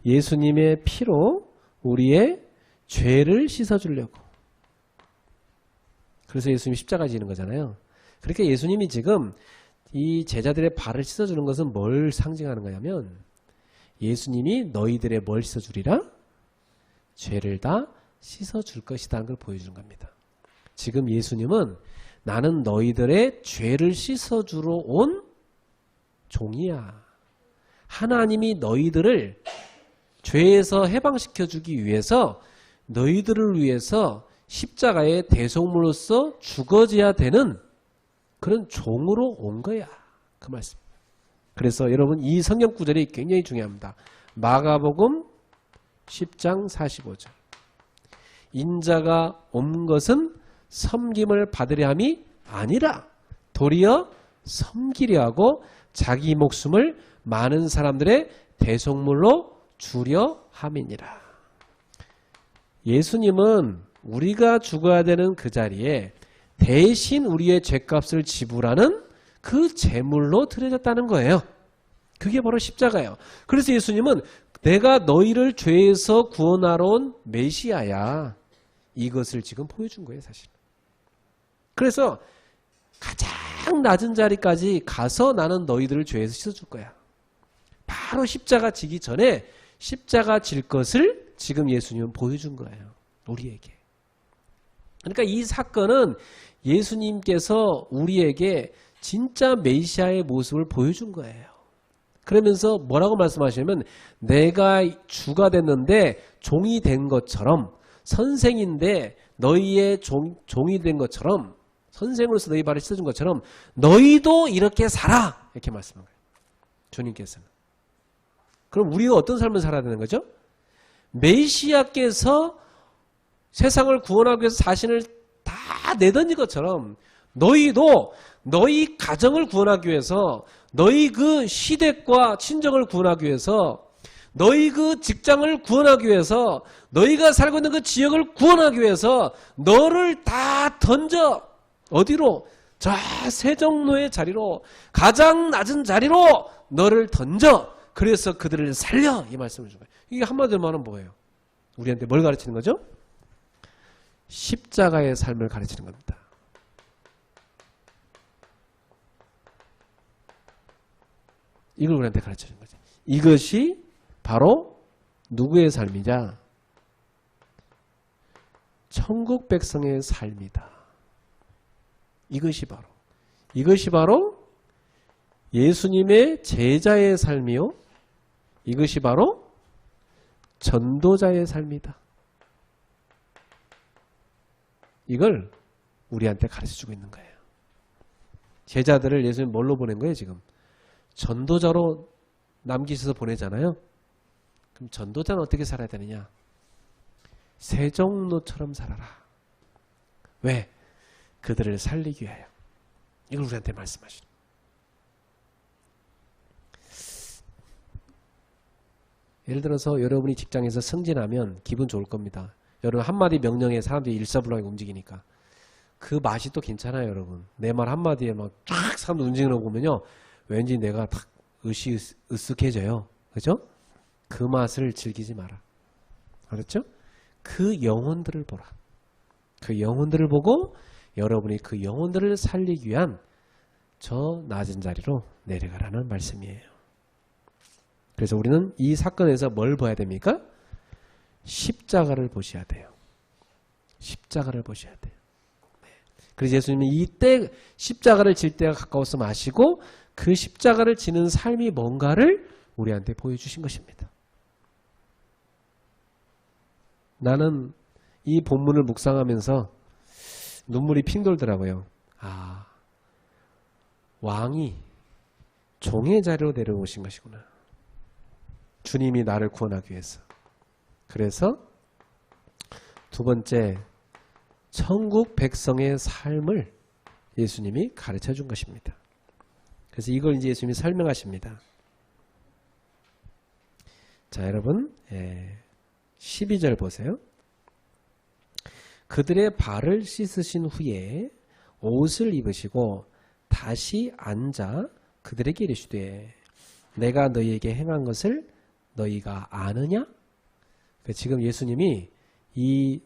예수님의 피로 우리의 죄를 씻어주려고. 그래서 예수님이 십자가 지는 거잖아요. 그러니까 예수님이 지금 이 제자들의 발을 씻어주는 것은 뭘 상징하는 거냐면 예수님이 너희들의 뭘 씻어주리라? 죄를 다 씻어줄 것이다 하는 걸 보여주는 겁니다. 지금 예수님은 나는 너희들의 죄를 씻어주러 온 종이야. 하나님이 너희들을 죄에서 해방시켜주기 위해서 너희들을 위해서 십자가의 대속물로서 죽어져야 되는 그런 종으로 온 거야. 그 말씀. 그래서 여러분 이 성경 구절이 굉장히 중요합니다. 마가복음 10장 45절. 인자가 온 것은 섬김을 받으려 함이 아니라 도리어 섬기려 하고 자기 목숨을 많은 사람들의 대속물로 주려 함이니라. 예수님은 우리가 죽어야 되는 그 자리에 대신 우리의 죄값을 지불하는 그 제물로 드려졌다는 거예요. 그게 바로 십자가예요. 그래서 예수님은 내가 너희를 죄에서 구원하러 온 메시아야. 이것을 지금 보여준 거예요, 사실. 그래서 가장 낮은 자리까지 가서 나는 너희들을 죄에서 씻어줄 거야. 바로 십자가 지기 전에 십자가 질 것을 지금 예수님은 보여준 거예요. 우리에게. 그러니까 이 사건은 예수님께서 우리에게 진짜 메시아의 모습을 보여준 거예요. 그러면서 뭐라고 말씀하시냐면 내가 주가 됐는데 종이 된 것처럼 선생인데 너희의 종이 된 것처럼 선생으로서 너희 발을 씻어준 것처럼 너희도 이렇게 살아. 이렇게 말씀한 거예요. 주님께서는. 그럼 우리가 어떤 삶을 살아야 되는 거죠? 메시아께서 세상을 구원하기 위해서 자신을 다 내던진 것처럼 너희도 너희 가정을 구원하기 위해서 너희 그 시댁과 친정을 구원하기 위해서 너희 그 직장을 구원하기 위해서 너희가 살고 있는 그 지역을 구원하기 위해서 너를 다 던져. 어디로? 저 세정로의 자리로 가장 낮은 자리로 너를 던져. 그래서 그들을 살려. 이 말씀을 준 거예요. 이게 한마디로 말하면 뭐예요? 우리한테 뭘 가르치는 거죠? 십자가의 삶을 가르치는 겁니다. 이걸 우리한테 가르쳐주는 거죠. 이것이 바로 누구의 삶이냐? 천국 백성의 삶이다. 이것이 바로 예수님의 제자의 삶이요. 이것이 바로 전도자의 삶이다. 이걸 우리한테 가르쳐주고 있는 거예요. 제자들을 예수님 뭘로 보낸 거예요 지금? 전도자로 남기셔서 보내잖아요. 그럼 전도자는 어떻게 살아야 되느냐? 세종로처럼 살아라. 왜? 그들을 살리기 위하여. 이걸 우리한테 말씀하시는 거예요. 예를 들어서 여러분이 직장에서 승진하면 기분 좋을 겁니다. 여러분 한마디 명령에 사람들이 일사불란하게 움직이니까. 그 맛이 또 괜찮아요 여러분. 내 말 한마디에 막 쫙 사람들 움직이는 거 보면요. 왠지 내가 탁 으쓱해져요. 그죠? 그 맛을 즐기지 마라. 알았죠? 그 영혼들을 보라. 그 영혼들을 보고 여러분이 그 영혼들을 살리기 위한 저 낮은 자리로 내려가라는 말씀이에요. 그래서 우리는 이 사건에서 뭘 봐야 됩니까? 십자가를 보셔야 돼요. 십자가를 보셔야 돼요. 네. 그래서 예수님이 이때 십자가를 질 때가 가까워서 마시고 그 십자가를 지는 삶이 뭔가를 우리한테 보여주신 것입니다. 나는 이 본문을 묵상하면서 눈물이 핑 돌더라고요. 아, 왕이 종의 자리로 내려오신 것이구나. 주님이 나를 구원하기 위해서. 그래서 두 번째, 천국 백성의 삶을 예수님이 가르쳐 준 것입니다. 그래서 이걸 이제 예수님이 설명하십니다. 자, 여러분, 12절 보세요. 그들의 발을 씻으신 후에 옷을 입으시고 다시 앉아 그들에게 이르시되 내가 너희에게 행한 것을 너희가 아느냐? 지금 예수님이 이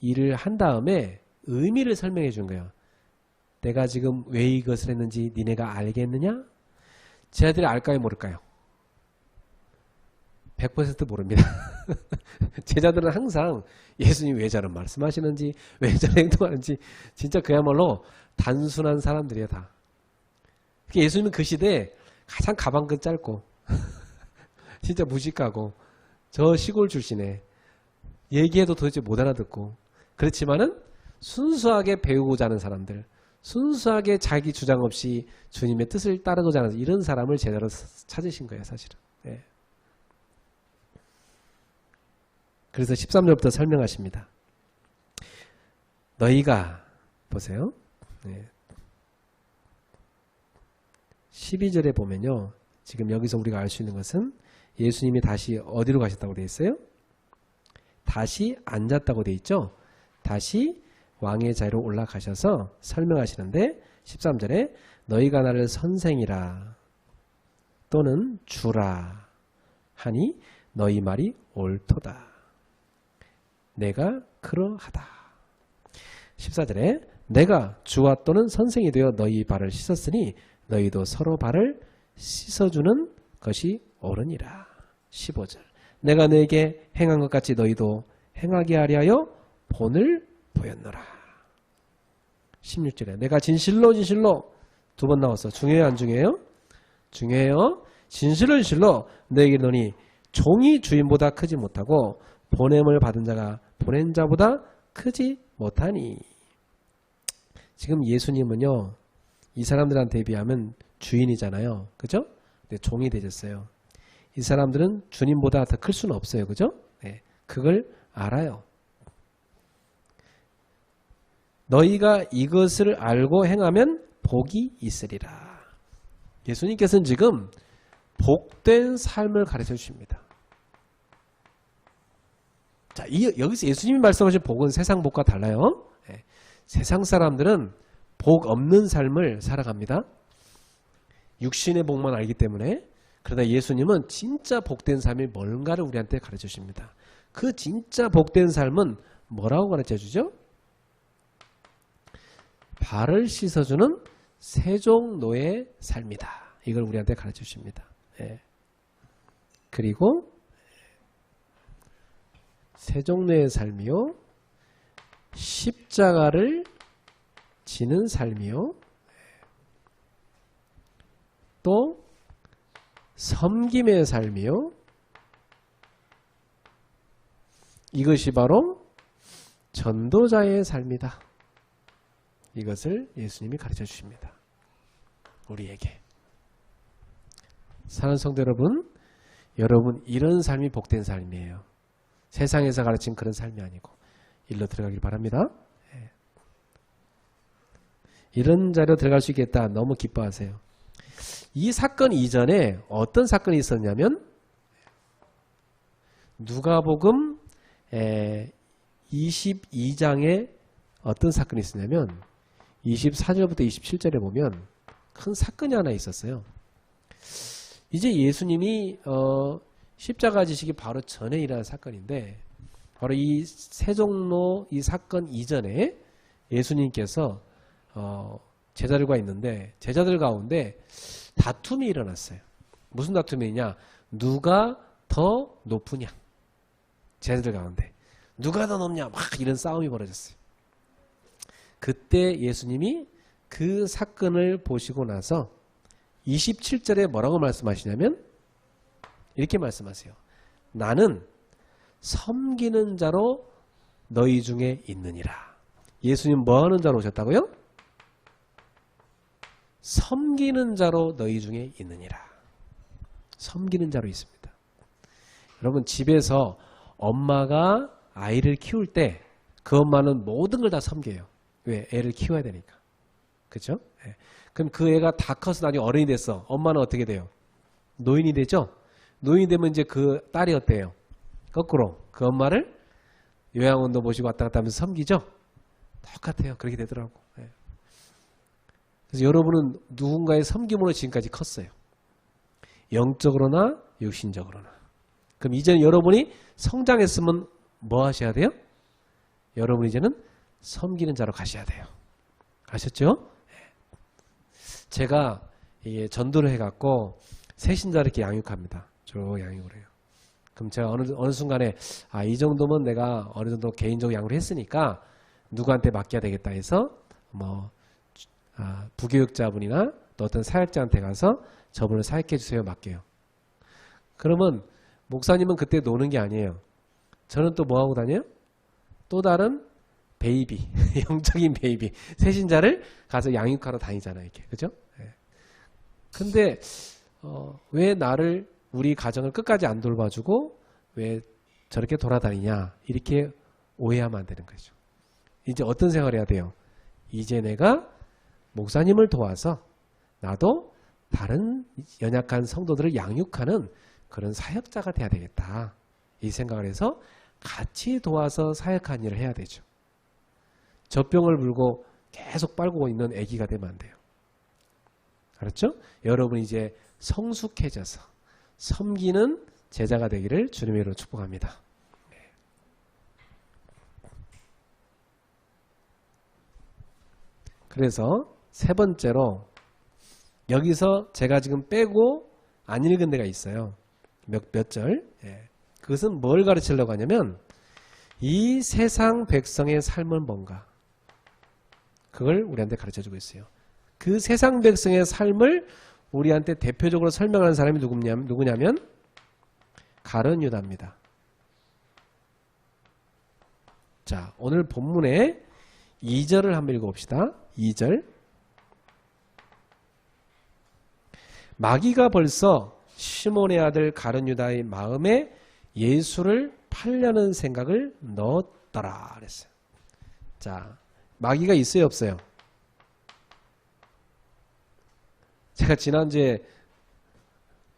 일을 한 다음에 의미를 설명해 준 거예요. 내가 지금 왜 이것을 했는지 니네가 알겠느냐? 쟤들이 알까요 모를까요? 100% 모릅니다. 제자들은 항상 예수님이 왜 저런 말씀하시는지 왜 저런 행동하는지 진짜 그야말로 단순한 사람들이에요 다. 예수님은 그 시대에 가장 가방끈 짧고 진짜 무식하고 저 시골 출신에 얘기해도 도대체 못 알아듣고 그렇지만은 순수하게 배우고자 하는 사람들, 순수하게 자기 주장 없이 주님의 뜻을 따르고자 하는 이런 사람을 제대로 찾으신 거예요 사실은. 네. 그래서 13절부터 설명하십니다. 너희가 보세요. 네. 12절에 보면요. 지금 여기서 우리가 알 수 있는 것은 예수님이 다시 어디로 가셨다고 되어 있어요? 다시 앉았다고 되어 있죠. 다시 왕의 자리로 올라가셔서 설명하시는데 13절에 너희가 나를 선생이라 또는 주라 하니 너희 말이 옳도다. 내가 그러하다. 14절에 내가 주와 또는 선생이 되어 너희 발을 씻었으니 너희도 서로 발을 씻어주는 것이 옳으니라. 15절 내가 너에게 행한 것 같이 너희도 행하게 하려 본을 보였노라. 16절에 내가 진실로 두 번 나왔어. 중요해요 안 중요해요? 중요해요. 진실로 너에게 이르노니 종이 주인보다 크지 못하고 보냄을 받은 자가 보낸 자보다 크지 못하니. 지금 예수님은요 이 사람들한테 비하면 주인이잖아요. 그죠? 근데 종이 되셨어요. 이 사람들은 주님보다 더 클 수는 없어요. 그죠? 네, 그걸 알아요. 너희가 이것을 알고 행하면 복이 있으리라. 예수님께서는 지금 복된 삶을 가르쳐 주십니다. 자, 여기서 예수님이 말씀하신 복은 세상 복과 달라요. 네, 세상 사람들은 복 없는 삶을 살아갑니다. 육신의 복만 알기 때문에. 그러나 예수님은 진짜 복된 삶이 뭔가를 우리한테 가르쳐 주십니다. 그 진짜 복된 삶은 뭐라고 가르쳐 주죠? 발을 씻어주는 세종노의 삶이다. 이걸 우리한테 가르쳐 주십니다. 예. 그리고 세종노의 삶이요, 십자가를 지는 삶이요, 또 섬김의 삶이요, 이것이 바로 전도자의 삶이다. 이것을 예수님이 가르쳐 주십니다. 우리에게. 사랑하는 성도 여러분, 여러분 이런 삶이 복된 삶이에요. 세상에서 가르친 그런 삶이 아니고 일로 들어가길 바랍니다. 네. 이런 자리로 들어갈 수 있겠다. 너무 기뻐하세요. 이 사건 이전에 어떤 사건이 있었냐면 누가복음 22장에 어떤 사건이 있었냐면 24절부터 27절에 보면 큰 사건이 하나 있었어요. 이제 예수님이 십자가 지시기 바로 전에 일어난 사건인데 바로 이 세종로 이 사건 이전에 예수님께서 제자들과 있는데 제자들 가운데 다툼이 일어났어요. 무슨 다툼이냐? 누가 더 높으냐? 제자들 가운데 누가 더 높냐? 막 이런 싸움이 벌어졌어요. 그때 예수님이 그 사건을 보시고 나서 27절에 뭐라고 말씀하시냐면 이렇게 말씀하세요. 나는 섬기는 자로 너희 중에 있느니라. 예수님 뭐 하는 자로 오셨다고요? 섬기는 자로 너희 중에 있느니라. 섬기는 자로 있습니다. 여러분 집에서 엄마가 아이를 키울 때 그 엄마는 모든 걸 다 섬겨요. 왜? 애를 키워야 되니까. 그렇죠? 네. 그럼 그 애가 다 커서 나중에 어른이 됐어. 엄마는 어떻게 돼요? 노인이 되죠? 노인이 되면 이제 그 딸이 어때요? 거꾸로 그 엄마를 요양원도 모시고 왔다 갔다 하면서 섬기죠? 똑같아요. 그렇게 되더라고. 네. 그래서 여러분은 누군가의 섬김으로 지금까지 컸어요. 영적으로나 육신적으로나. 그럼 이제는 여러분이 성장했으면 뭐 하셔야 돼요? 여러분 이제는 섬기는 자로 가셔야 돼요. 아셨죠? 제가 이게 전도를 해갖고 새신자를 이렇게 양육합니다. 쭉 양육을 해요. 그럼 제가 어느 순간에 이 정도면 내가 어느 정도 개인적으로 양육을 했으니까 누구한테 맡겨야 되겠다 해서 부교육자분이나 또 어떤 사역자한테 가서 저분을 사역해 주세요 맡겨요. 그러면 목사님은 그때 노는 게 아니에요. 저는 또 뭐 하고 다녀요? 또 다른 베이비, 영적인 베이비, 새신자를 가서 양육하러 다니잖아요. 이렇게. 그죠? 네. 근데, 왜 나를, 우리 가정을 끝까지 안 돌봐주고, 왜 저렇게 돌아다니냐. 이렇게 오해하면 안 되는 거죠. 이제 어떤 생각을 해야 돼요? 이제 내가 목사님을 도와서 나도 다른 연약한 성도들을 양육하는 그런 사역자가 돼야 되겠다. 이 생각을 해서 같이 도와서 사역하는 일을 해야 되죠. 젖병을 물고 계속 빨고 있는 아기가 되면 안 돼요. 알았죠? 여러분 이제 성숙해져서 섬기는 제자가 되기를 주님의 이름으로 축복합니다. 그래서 세 번째로 여기서 제가 지금 빼고 안 읽은 데가 있어요. 몇 절. 그것은 뭘 가르치려고 하냐면 이 세상 백성의 삶은 뭔가 그걸 우리한테 가르쳐주고 있어요. 그 세상 백성의 삶을 우리한테 대표적으로 설명하는 사람이 누구냐면 가룟 유다입니다. 자, 오늘 본문의 2절을 한번 읽어봅시다. 2절. 마귀가 벌써 시몬의 아들 가룟 유다의 마음에 예수를 팔려는 생각을 넣었더라 그랬어요. 자, 마귀가 있어요 없어요? 제가 지난주에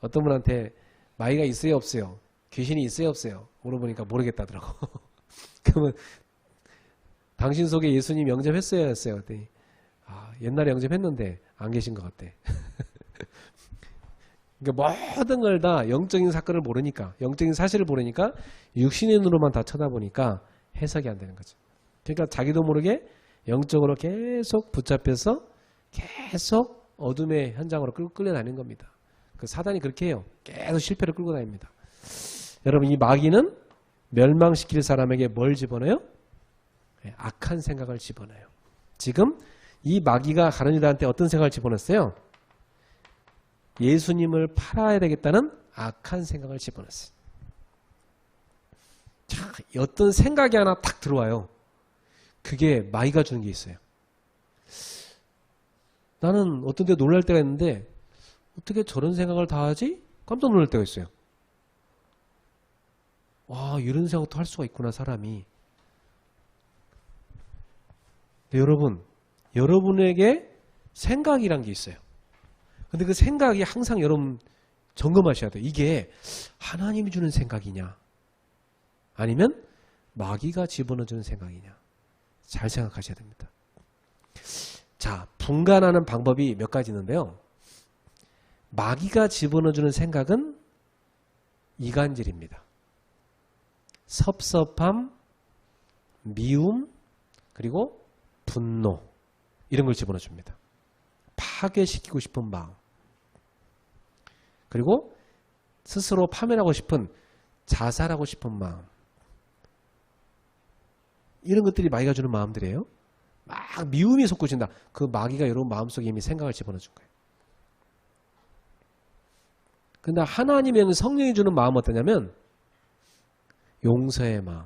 어떤 분한테 마귀가 있어요 없어요? 귀신이 있어요 없어요? 물어보니까 모르겠다더라고. 그러면 당신 속에 예수님 영접했어요 했어요? 그랬더니 옛날에 영접했는데 안 계신 것 같대. 그러니까 모든 걸 다 영적인 사건을 모르니까, 영적인 사실을 모르니까 육신의 눈으로만 다 쳐다보니까 해석이 안 되는 거죠. 그러니까 자기도 모르게 영적으로 계속 붙잡혀서 계속 어둠의 현장으로 끌려다니는 겁니다. 그 사단이 그렇게 해요. 계속 실패를 끌고 다닙니다. 여러분 이 마귀는 멸망시킬 사람에게 뭘 집어넣어요? 악한 생각을 집어넣어요. 지금 이 마귀가 가룟 유다한테 어떤 생각을 집어넣었어요? 예수님을 팔아야 되겠다는 악한 생각을 집어넣었어요. 자, 어떤 생각이 하나 탁 들어와요. 그게 마귀가 주는 게 있어요. 나는 어떤 데 놀랄 때가 있는데 어떻게 저런 생각을 다 하지? 깜짝 놀랄 때가 있어요. 와, 이런 생각도 할 수가 있구나 사람이. 근데 여러분에게 생각이란 게 있어요. 근데 그 생각이 항상 여러분 점검하셔야 돼요. 이게 하나님이 주는 생각이냐 아니면 마귀가 집어넣어주는 생각이냐 잘 생각하셔야 됩니다. 자, 분간하는 방법이 몇 가지 있는데요. 마귀가 집어넣어주는 생각은 이간질입니다. 섭섭함, 미움, 그리고 분노 이런 걸 집어넣어줍니다. 파괴시키고 싶은 마음, 그리고 스스로 파멸하고 싶은, 자살하고 싶은 마음, 이런 것들이 마귀가 주는 마음들이에요. 막 미움이 솟구친다. 그 마귀가 여러분 마음속에 이미 생각을 집어넣어준 거예요. 근데 하나님의 성령이 주는 마음은 어떠냐면 용서의 마음,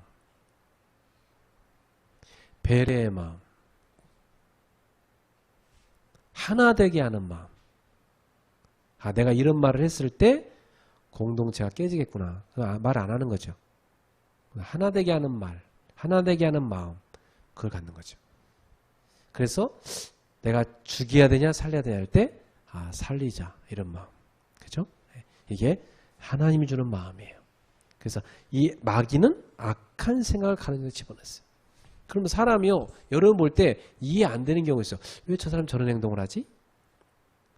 배려의 마음, 하나 되게 하는 마음. 아, 내가 이런 말을 했을 때 공동체가 깨지겠구나. 말 안 하는 거죠. 하나 되게 하는 말, 하나 되게 하는 마음, 그걸 갖는 거죠. 그래서 내가 죽여야 되냐 살려야 되냐 할 때 살리자 이런 마음. 그죠? 이게 하나님이 주는 마음이에요. 그래서 이 마귀는 악한 생각을 가르쳐 집어넣었어요. 그러면 사람이요, 여러분 볼 때 이해 안 되는 경우가 있어요. 왜 저 사람 저런 행동을 하지?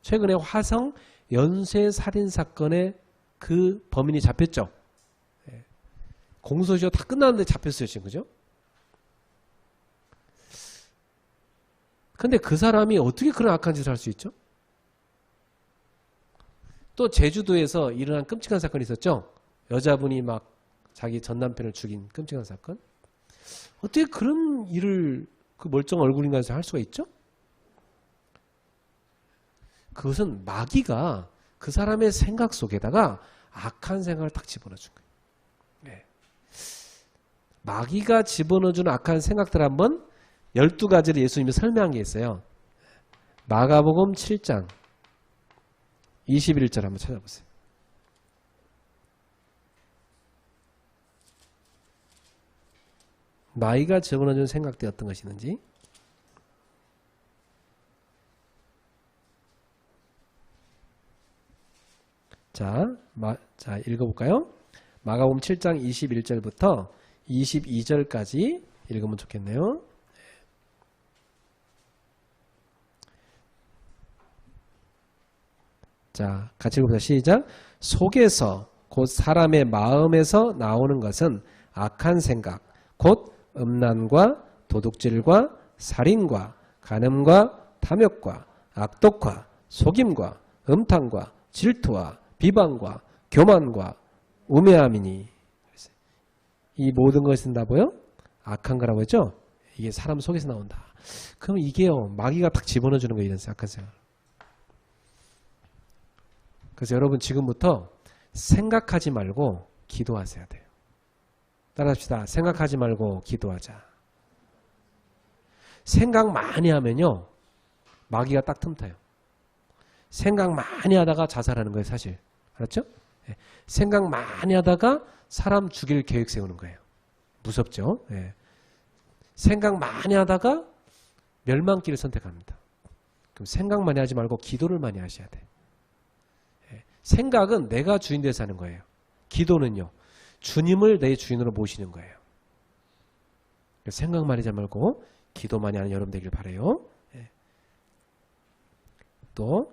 최근에 화성 연쇄살인 사건에 그 범인이 잡혔죠. 공소시효 다 끝났는데 잡혔어요 지금. 그죠? 근데 그 사람이 어떻게 그런 악한 짓을 할 수 있죠? 또 제주도에서 일어난 끔찍한 사건이 있었죠. 여자분이 막 자기 전남편을 죽인 끔찍한 사건. 어떻게 그런 일을 그 멀쩡한 얼굴인가에서 할 수가 있죠? 그것은 마귀가 그 사람의 생각 속에다가 악한 생각을 딱 집어넣어준 거예요. 네. 마귀가 집어넣어주는 악한 생각들 한번 12가지를 예수님이 설명한 게 있어요. 마가복음 7장 21절 한번 찾아보세요. 마귀가 집어넣어준 생각들이 어떤 것이 있는지. 자, 읽어볼까요? 마가복음 7장 21절부터 22절까지 읽으면 좋겠네요. 자, 같이 읽어보자. 시작. 속에서 곧 사람의 마음에서 나오는 것은 악한 생각, 곧 음란과 도둑질과 살인과 간음과 탐욕과 악독과 속임과 음탕과 질투와 비방과 교만과 우매함이니. 이 모든 것이 된다고요? 악한 거라고 했죠? 이게 사람 속에서 나온다. 그럼 이게요, 마귀가 딱 집어넣어주는 거예요. 이런 악한 생각. 그래서 여러분 지금부터 생각하지 말고 기도하셔야 돼요. 따라합시다. 생각하지 말고 기도하자. 생각 많이 하면요, 마귀가 딱 틈타요. 생각 많이 하다가 자살하는 거예요, 사실. 알았죠? 네. 생각 많이 하다가 사람 죽일 계획 세우는 거예요. 무섭죠? 네. 생각 많이 하다가 멸망길을 선택합니다. 그럼 생각 많이 하지 말고 기도를 많이 하셔야 돼요. 네. 생각은 내가 주인 돼서 하는 거예요. 기도는요, 주님을 내 주인으로 모시는 거예요. 생각 많이 하지 말고 기도 많이 하는 여러분 되길 바라요. 네. 또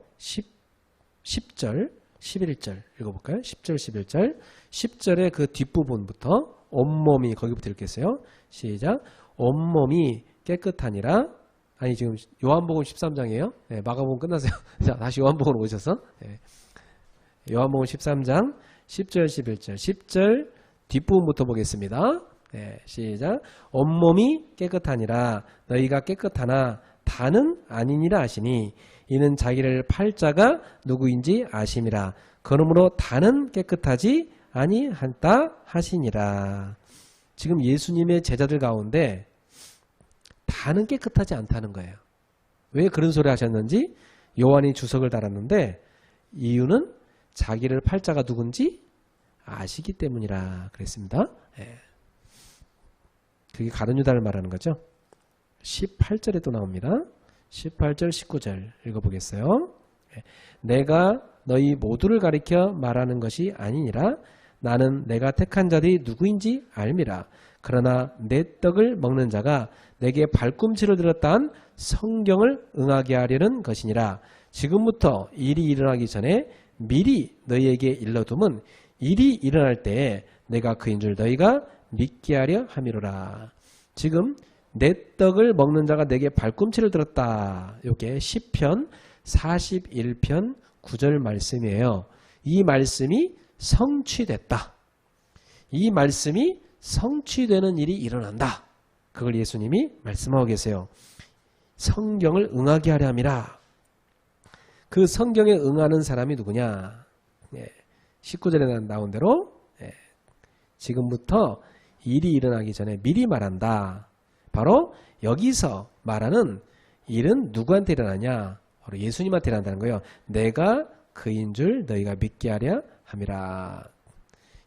10절, 11절 읽어볼까요? 10절, 11절. 10절의 그 뒷부분부터 온몸이, 거기부터 읽겠어요. 시작. 온몸이 깨끗하니라. 아니, 지금 요한복음 13장이에요. 네, 마가복음 끝났어요. 자, 다시 요한복음으로 오셔서. 네. 요한복음 13장 10절, 11절. 10절 뒷부분부터 보겠습니다. 네, 시작. 온몸이 깨끗하니라. 너희가 깨끗하나 다는 아니니라 하시니 이는 자기를 팔 자가 누구인지 아심이라. 그러므로 다는 깨끗하지 아니한다 하시니라. 지금 예수님의 제자들 가운데 다는 깨끗하지 않다는 거예요. 왜 그런 소리 하셨는지 요한이 주석을 달았는데, 이유는 자기를 팔 자가 누군지 아시기 때문이라 그랬습니다. 예. 그게 가룟 유다를 말하는 거죠. 18절에 또 나옵니다. 18절, 19절 읽어보겠어요. 내가 너희 모두를 가리켜 말하는 것이 아니니라. 나는 내가 택한 자들이 누구인지 알미라. 그러나 내 떡을 먹는 자가 내게 발꿈치를 들었다 한 성경을 응하게 하려는 것이니라. 지금부터 일이 일어나기 전에 미리 너희에게 일러둠은 일이 일어날 때에 내가 그인 줄 너희가 믿게 하려 함이로라. 지금 내 떡을 먹는 자가 내게 발꿈치를 들었다. 이게 시편 41편 9절 말씀이에요. 이 말씀이 성취됐다. 이 말씀이 성취되는 일이 일어난다. 그걸 예수님이 말씀하고 계세요. 성경을 응하게 하려 함이라. 그 성경에 응하는 사람이 누구냐? 19절에 나온 대로 지금부터 일이 일어나기 전에 미리 말한다. 바로 여기서 말하는 일은 누구한테 일어나냐? 바로 예수님한테 일어난다는 거예요. 내가 그인 줄 너희가 믿게 하려 함이라.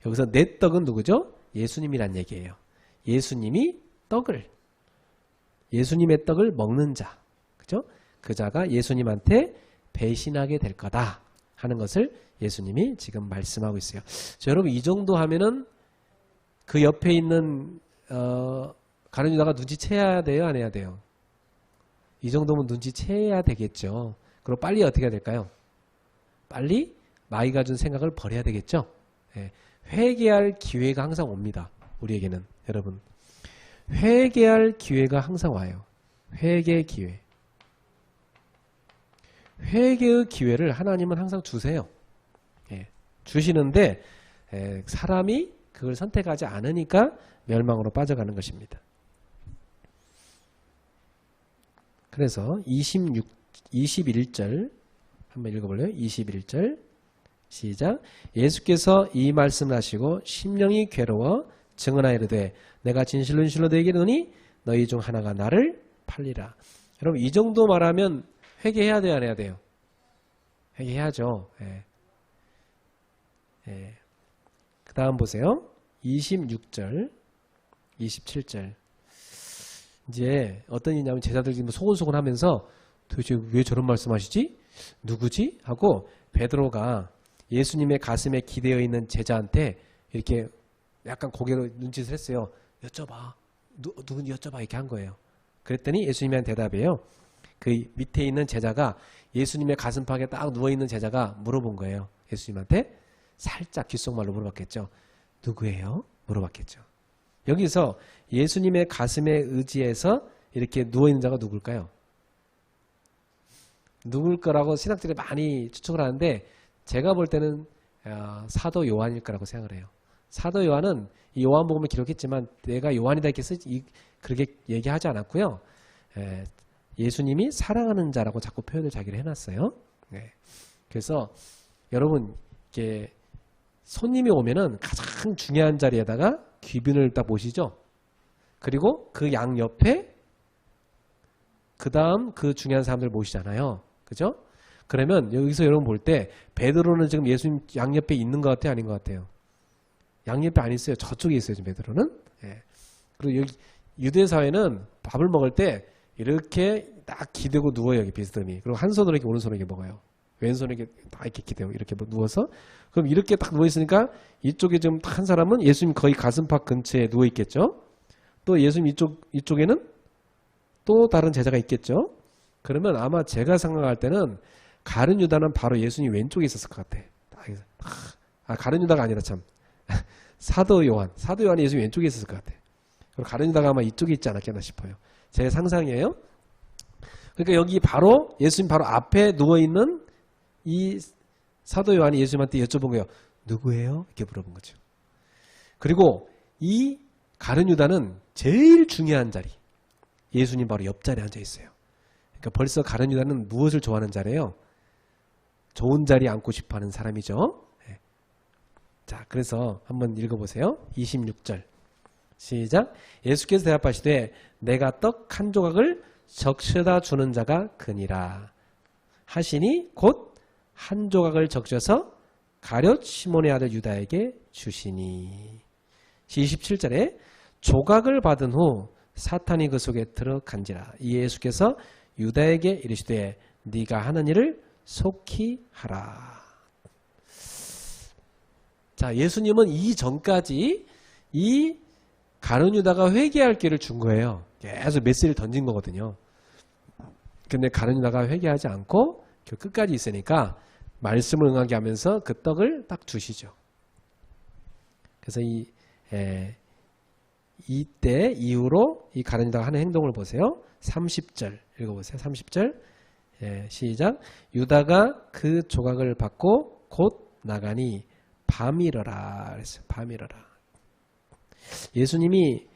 여기서 내 떡은 누구죠? 예수님이란 얘기예요. 예수님이 예수님의 떡을 먹는 자, 그죠? 그 자가 예수님한테 배신하게 될 거다 하는 것을 예수님이 지금 말씀하고 있어요. 자, 여러분 이 정도 하면은 그 옆에 있는 가룟 유다가 눈치채야 돼요, 안 해야 돼요? 이 정도면 눈치채야 되겠죠. 그럼 빨리 어떻게 해야 될까요? 빨리 마귀가 준 생각을 버려야 되겠죠. 회개할 기회가 항상 옵니다. 우리에게는 여러분 회개할 기회가 항상 와요. 회개의 기회. 회개의 기회를 하나님은 항상 주세요. 주시는데 사람이 그걸 선택하지 않으니까 멸망으로 빠져가는 것입니다. 그래서 21절 한번 읽어볼래요? 21절 시작. 예수께서 이 말씀을 하시고 심령이 괴로워 증언하여 이르되 내가 진실로 너희에게 이르노니 너희 중 하나가 나를 팔리라. 여러분 이 정도 말하면 회개해야 돼요, 안 해야 돼요? 회개해야죠. 그 다음 보세요. 26절 27절 이제 어떤 일이냐면 제자들이 소곤소곤 하면서 도대체 왜 저런 말씀하시지? 누구지? 하고 베드로가 예수님의 가슴에 기대어 있는 제자한테 이렇게 약간 고개로 눈짓을 했어요. 여쭤봐. 누군지 여쭤봐. 이렇게 한 거예요. 그랬더니 예수님이 한 대답이에요. 그 밑에 있는 제자가 예수님의 가슴팍에 딱 누워있는 제자가 물어본 거예요. 예수님한테 살짝 귓속말로 물어봤겠죠. 누구예요? 물어봤겠죠. 여기서 예수님의 가슴에 의지해서 이렇게 누워있는 자가 누굴까요? 누굴 거라고 신학들이 많이 추측을 하는데 제가 볼 때는 사도 요한일 거라고 생각을 해요. 사도 요한은 이 요한복음을 기록했지만 내가 요한이다 이렇게 그렇게 얘기하지 않았고요. 예수님이 사랑하는 자라고 자꾸 표현을 자기를 해놨어요. 그래서 여러분 이렇게 손님이 오면은 가장 중요한 자리에다가 귀빈을 딱 모시죠. 그리고 그 양 옆에 그 다음 그 중요한 사람들 모시잖아요. 그죠? 그러면 여기서 여러분 볼 때 베드로는 지금 예수님 양 옆에 있는 것 같아요? 아닌 것 같아요? 양 옆에 안 있어요. 저쪽에 있어요. 지금 베드로는. 그리고 여기 유대 사회는 밥을 먹을 때 이렇게 딱 기대고 누워요. 여기 비스듬히. 그리고 한 손으로 이렇게 오른손으로 이렇게 먹어요. 왼손에 이렇게 딱 이렇게 기대고 이렇게 누워서 그럼 이렇게 딱 누워 있으니까 이쪽에 지금 한 사람은 예수님 거의 가슴팍 근처에 누워 있겠죠. 또 예수님 이쪽에는 또 다른 제자가 있겠죠. 그러면 아마 제가 생각할 때는 가룟 유다는 바로 예수님 왼쪽에 있었을 것 같아. 가룟 유다가 아니라 참 사도 요한이 예수님 왼쪽에 있었을 것 같아. 그리고 가룟 유다가 아마 이쪽에 있지 않았겠나 싶어요. 제 상상이에요. 그러니까 여기 바로 예수님 바로 앞에 누워 있는 이 사도 요한이 예수님한테 여쭤본 거예요. 누구예요? 이렇게 물어본 거죠. 그리고 이 가룟 유다는 제일 중요한 자리. 예수님 바로 옆자리에 앉아 있어요. 그러니까 벌써 가룟 유다는 무엇을 좋아하는 자리예요? 좋은 자리에 앉고 싶어하는 사람이죠. 자, 그래서 한번 읽어보세요. 26절 시작. 예수께서 대답하시되 내가 떡 한 조각을 적셔다 주는 자가 그니라 하시니 곧 한 조각을 적셔서 가룟 시몬의 아들 유다에게 주시니. 27절에 조각을 받은 후 사탄이 그 속에 들어간지라. 이 예수께서 유다에게 이르시되 네가 하는 일을 속히 하라. 자, 예수님은 이 전까지 이 가룟 유다가 회개할 기회를 준 거예요. 계속 메시지를 던진 거거든요. 근데 가룟 유다가 회개하지 않고 끝까지 있으니까 말씀을 응하게 하면서 그 떡을 딱 주시죠. 그래서 이때 이후로 이 가룟 유다가 하는 행동을 보세요. 30절 읽어보세요. 30절 시작. 유다가 그 조각을 받고 곧 나가니 밤이러라 그랬어요. 밤이러라. 예수님이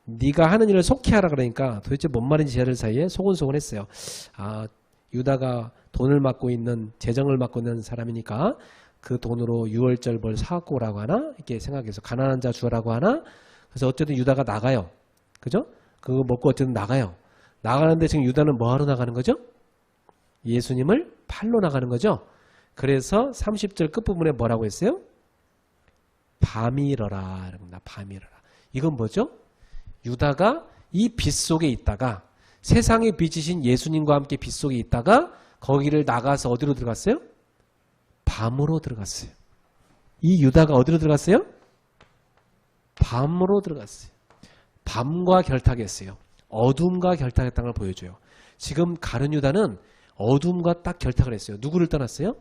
네가 하는 일을 속히 하라 그러니까 도대체 뭔 말인지 저들 사이에 소곤소곤했어요. 아, 유다가 돈을 맡고 있는 재정을 맡고 있는 사람이니까 그 돈으로 유월절 뭘 사갖고 오라고 하나 이렇게 생각해서 가난한 자 주라고 하나. 그래서 어쨌든 유다가 나가요. 그죠? 그거 먹고 어쨌든 나가요. 나가는데 지금 유다는 뭐하러 나가는 거죠? 예수님을 팔러 나가는 거죠. 그래서 30절 끝부분에 뭐라고 했어요? 밤이러라. 밤이러라. 이건 뭐죠? 유다가 이 빛 속에 있다가 세상의 빛이신 예수님과 함께 빛 속에 있다가 거기를 나가서 어디로 들어갔어요? 밤으로 들어갔어요. 이 유다가 어디로 들어갔어요? 밤으로 들어갔어요. 밤과 결탁했어요. 어둠과 결탁했다는 걸 보여줘요. 지금 가룟 유다는 어둠과 딱 결탁을 했어요. 누구를 떠났어요?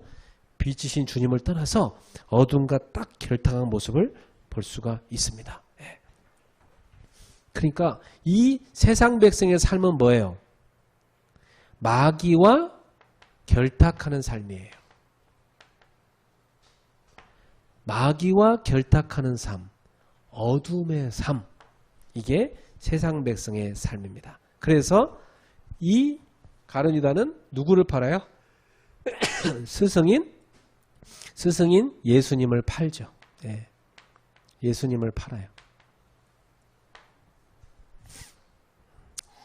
빛이신 주님을 떠나서 어둠과 딱 결탁한 모습을 볼 수가 있습니다. 그러니까 이 세상 백성의 삶은 뭐예요? 마귀와 결탁하는 삶이에요. 마귀와 결탁하는 삶, 어둠의 삶, 이게 세상 백성의 삶입니다. 그래서 이 가룟 유다는 누구를 팔아요? 스승인 예수님을 팔죠. 예. 예수님을 팔아요.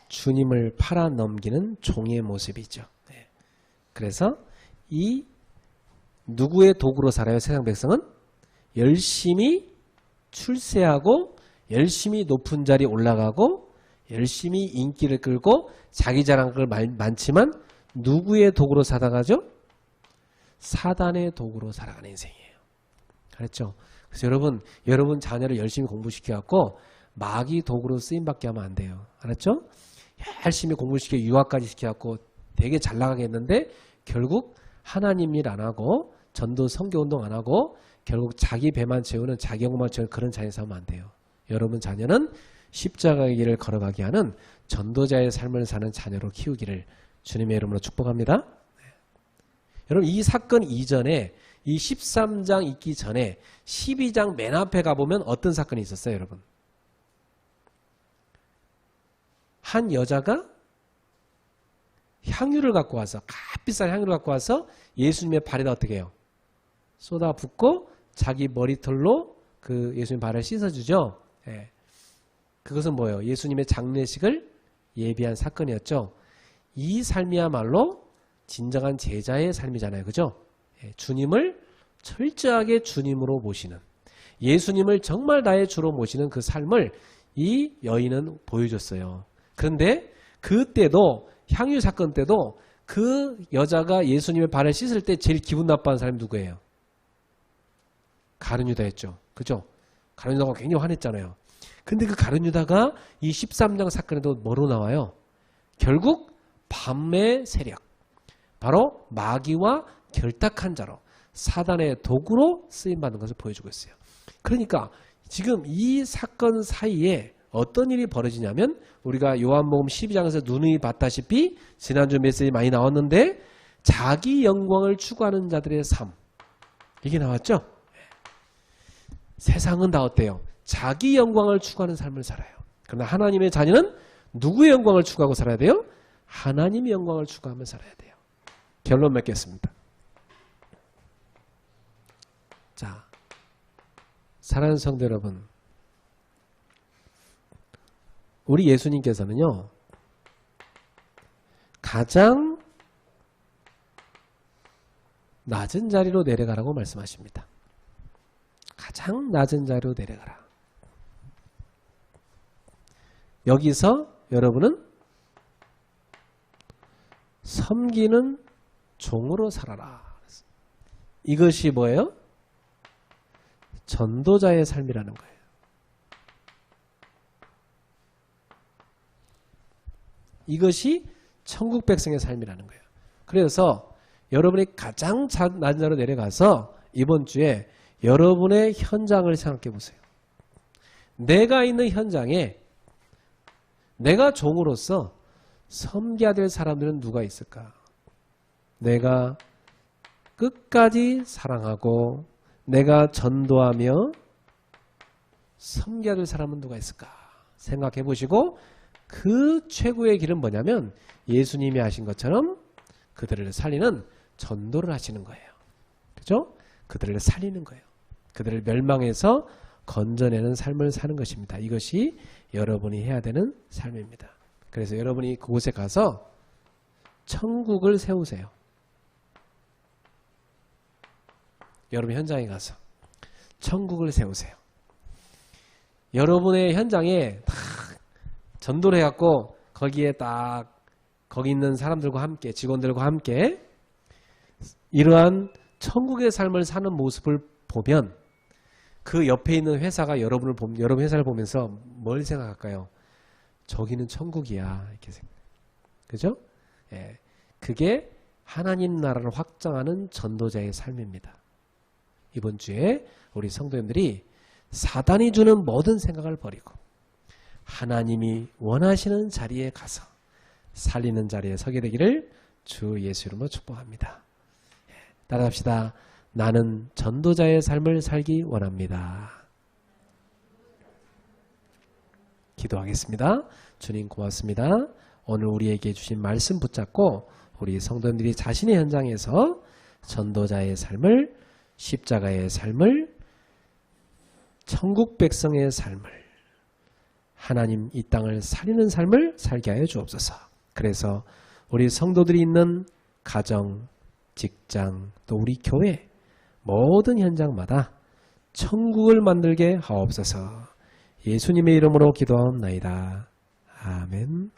주님을 팔아 넘기는 종의 모습이죠. 예. 그래서 이 누구의 도구로 살아요? 세상 백성은 열심히 출세하고 열심히 높은 자리 올라가고 열심히 인기를 끌고 자기 자랑을 많지만 누구의 도구로 살아가죠? 사단의 도구로 살아가는 인생이에요. 알았죠? 그래서 여러분 자녀를 열심히 공부시켜갖고 마귀 도구로 쓰임받게 하면 안 돼요. 알았죠? 열심히 공부시켜 유학까지 시켜갖고 되게 잘 나가게 했는데 결국 하나님 일 안 하고 전도 선교운동 안 하고 결국 자기 배만 채우는 자기 영만 채우는 그런 자녀 살면 안 돼요. 여러분 자녀는 십자가의 길을 걸어가게 하는 전도자의 삶을 사는 자녀로 키우기를 주님의 이름으로 축복합니다. 여러분 이 사건 이전에 이 13장 있기 전에 12장 맨 앞에 가보면 어떤 사건이 있었어요, 여러분? 한 여자가 향유를 갖고 와서 값비싼 향유를 갖고 와서 예수님의 발에다 어떻게 해요? 쏟아붓고 자기 머리털로 그 예수님 발을 씻어주죠. 예. 그것은 뭐예요? 예수님의 장례식을 예비한 사건이었죠. 이 삶이야말로 진정한 제자의 삶이잖아요. 그죠? 예. 주님을 철저하게 주님으로 모시는, 예수님을 정말 나의 주로 모시는 그 삶을 이 여인은 보여줬어요. 그런데 그때도 향유 사건 때도 그 여자가 예수님의 발을 씻을 때 제일 기분 나빠하는 사람이 누구예요? 가룟 유다였죠. 그죠? 가룟 유다가 굉장히 화냈잖아요. 근데 그 가룟 유다가 이 13장 사건에도 뭐로 나와요? 결국 밤의 세력, 바로 마귀와 결탁한 자로 사단의 도구로 쓰임받는 것을 보여주고 있어요. 그러니까 지금 이 사건 사이에 어떤 일이 벌어지냐면 우리가 요한복음 12장에서 누누이 봤다시피 지난주 메시지 많이 나왔는데 자기 영광을 추구하는 자들의 삶, 이게 나왔죠? 세상은 다 어때요? 자기 영광을 추구하는 삶을 살아요. 그러나 하나님의 자녀는 누구의 영광을 추구하고 살아야 돼요? 하나님의 영광을 추구하며 살아야 돼요. 결론 맺겠습니다. 자, 사랑하는 성도 여러분, 우리 예수님께서는요, 가장 낮은 자리로 내려가라고 말씀하십니다. 가장 낮은 자리로 내려가라. 여기서 여러분은 섬기는 종으로 살아라. 이것이 뭐예요? 전도자의 삶이라는 거예요. 이것이 천국 백성의 삶이라는 거예요. 그래서 여러분이 가장 낮은 자로 내려가서 이번 주에 여러분의 현장을 생각해 보세요. 내가 있는 현장에 내가 종으로서 섬겨야 될 사람들은 누가 있을까? 내가 끝까지 사랑하고 내가 전도하며 섬겨야 될 사람은 누가 있을까? 생각해 보시고 그 최고의 길은 뭐냐면 예수님이 하신 것처럼 그들을 살리는 전도를 하시는 거예요. 그죠? 그들을 살리는 거예요. 그들을 멸망해서 건져내는 삶을 사는 것입니다. 이것이 여러분이 해야 되는 삶입니다. 그래서 여러분이 그곳에 가서 천국을 세우세요. 여러분 현장에 가서 천국을 세우세요. 여러분의 현장에 딱 전도를 해갖고 거기에 딱 거기 있는 사람들과 함께 직원들과 함께 이러한 천국의 삶을 사는 모습을 보면 그 옆에 있는 회사가 여러분 회사를 보면서 뭘 생각할까요? 저기는 천국이야 이렇게 생각. 그죠? 예, 그게 하나님 나라를 확장하는 전도자의 삶입니다. 이번 주에 우리 성도님들이 사단이 주는 모든 생각을 버리고 하나님이 원하시는 자리에 가서 살리는 자리에 서게 되기를 주 예수 이름으로 축복합니다. 따라합시다. 나는 전도자의 삶을 살기 원합니다. 기도하겠습니다. 주님 고맙습니다. 오늘 우리에게 주신 말씀 붙잡고 우리 성도님들이 자신의 현장에서 전도자의 삶을, 십자가의 삶을, 천국 백성의 삶을, 하나님 이 땅을 살리는 삶을 살게 하여 주옵소서. 그래서 우리 성도들이 있는 가정, 직장, 또 우리 교회 모든 현장마다 천국을 만들게 하옵소서. 예수님의 이름으로 기도하옵나이다. 아멘.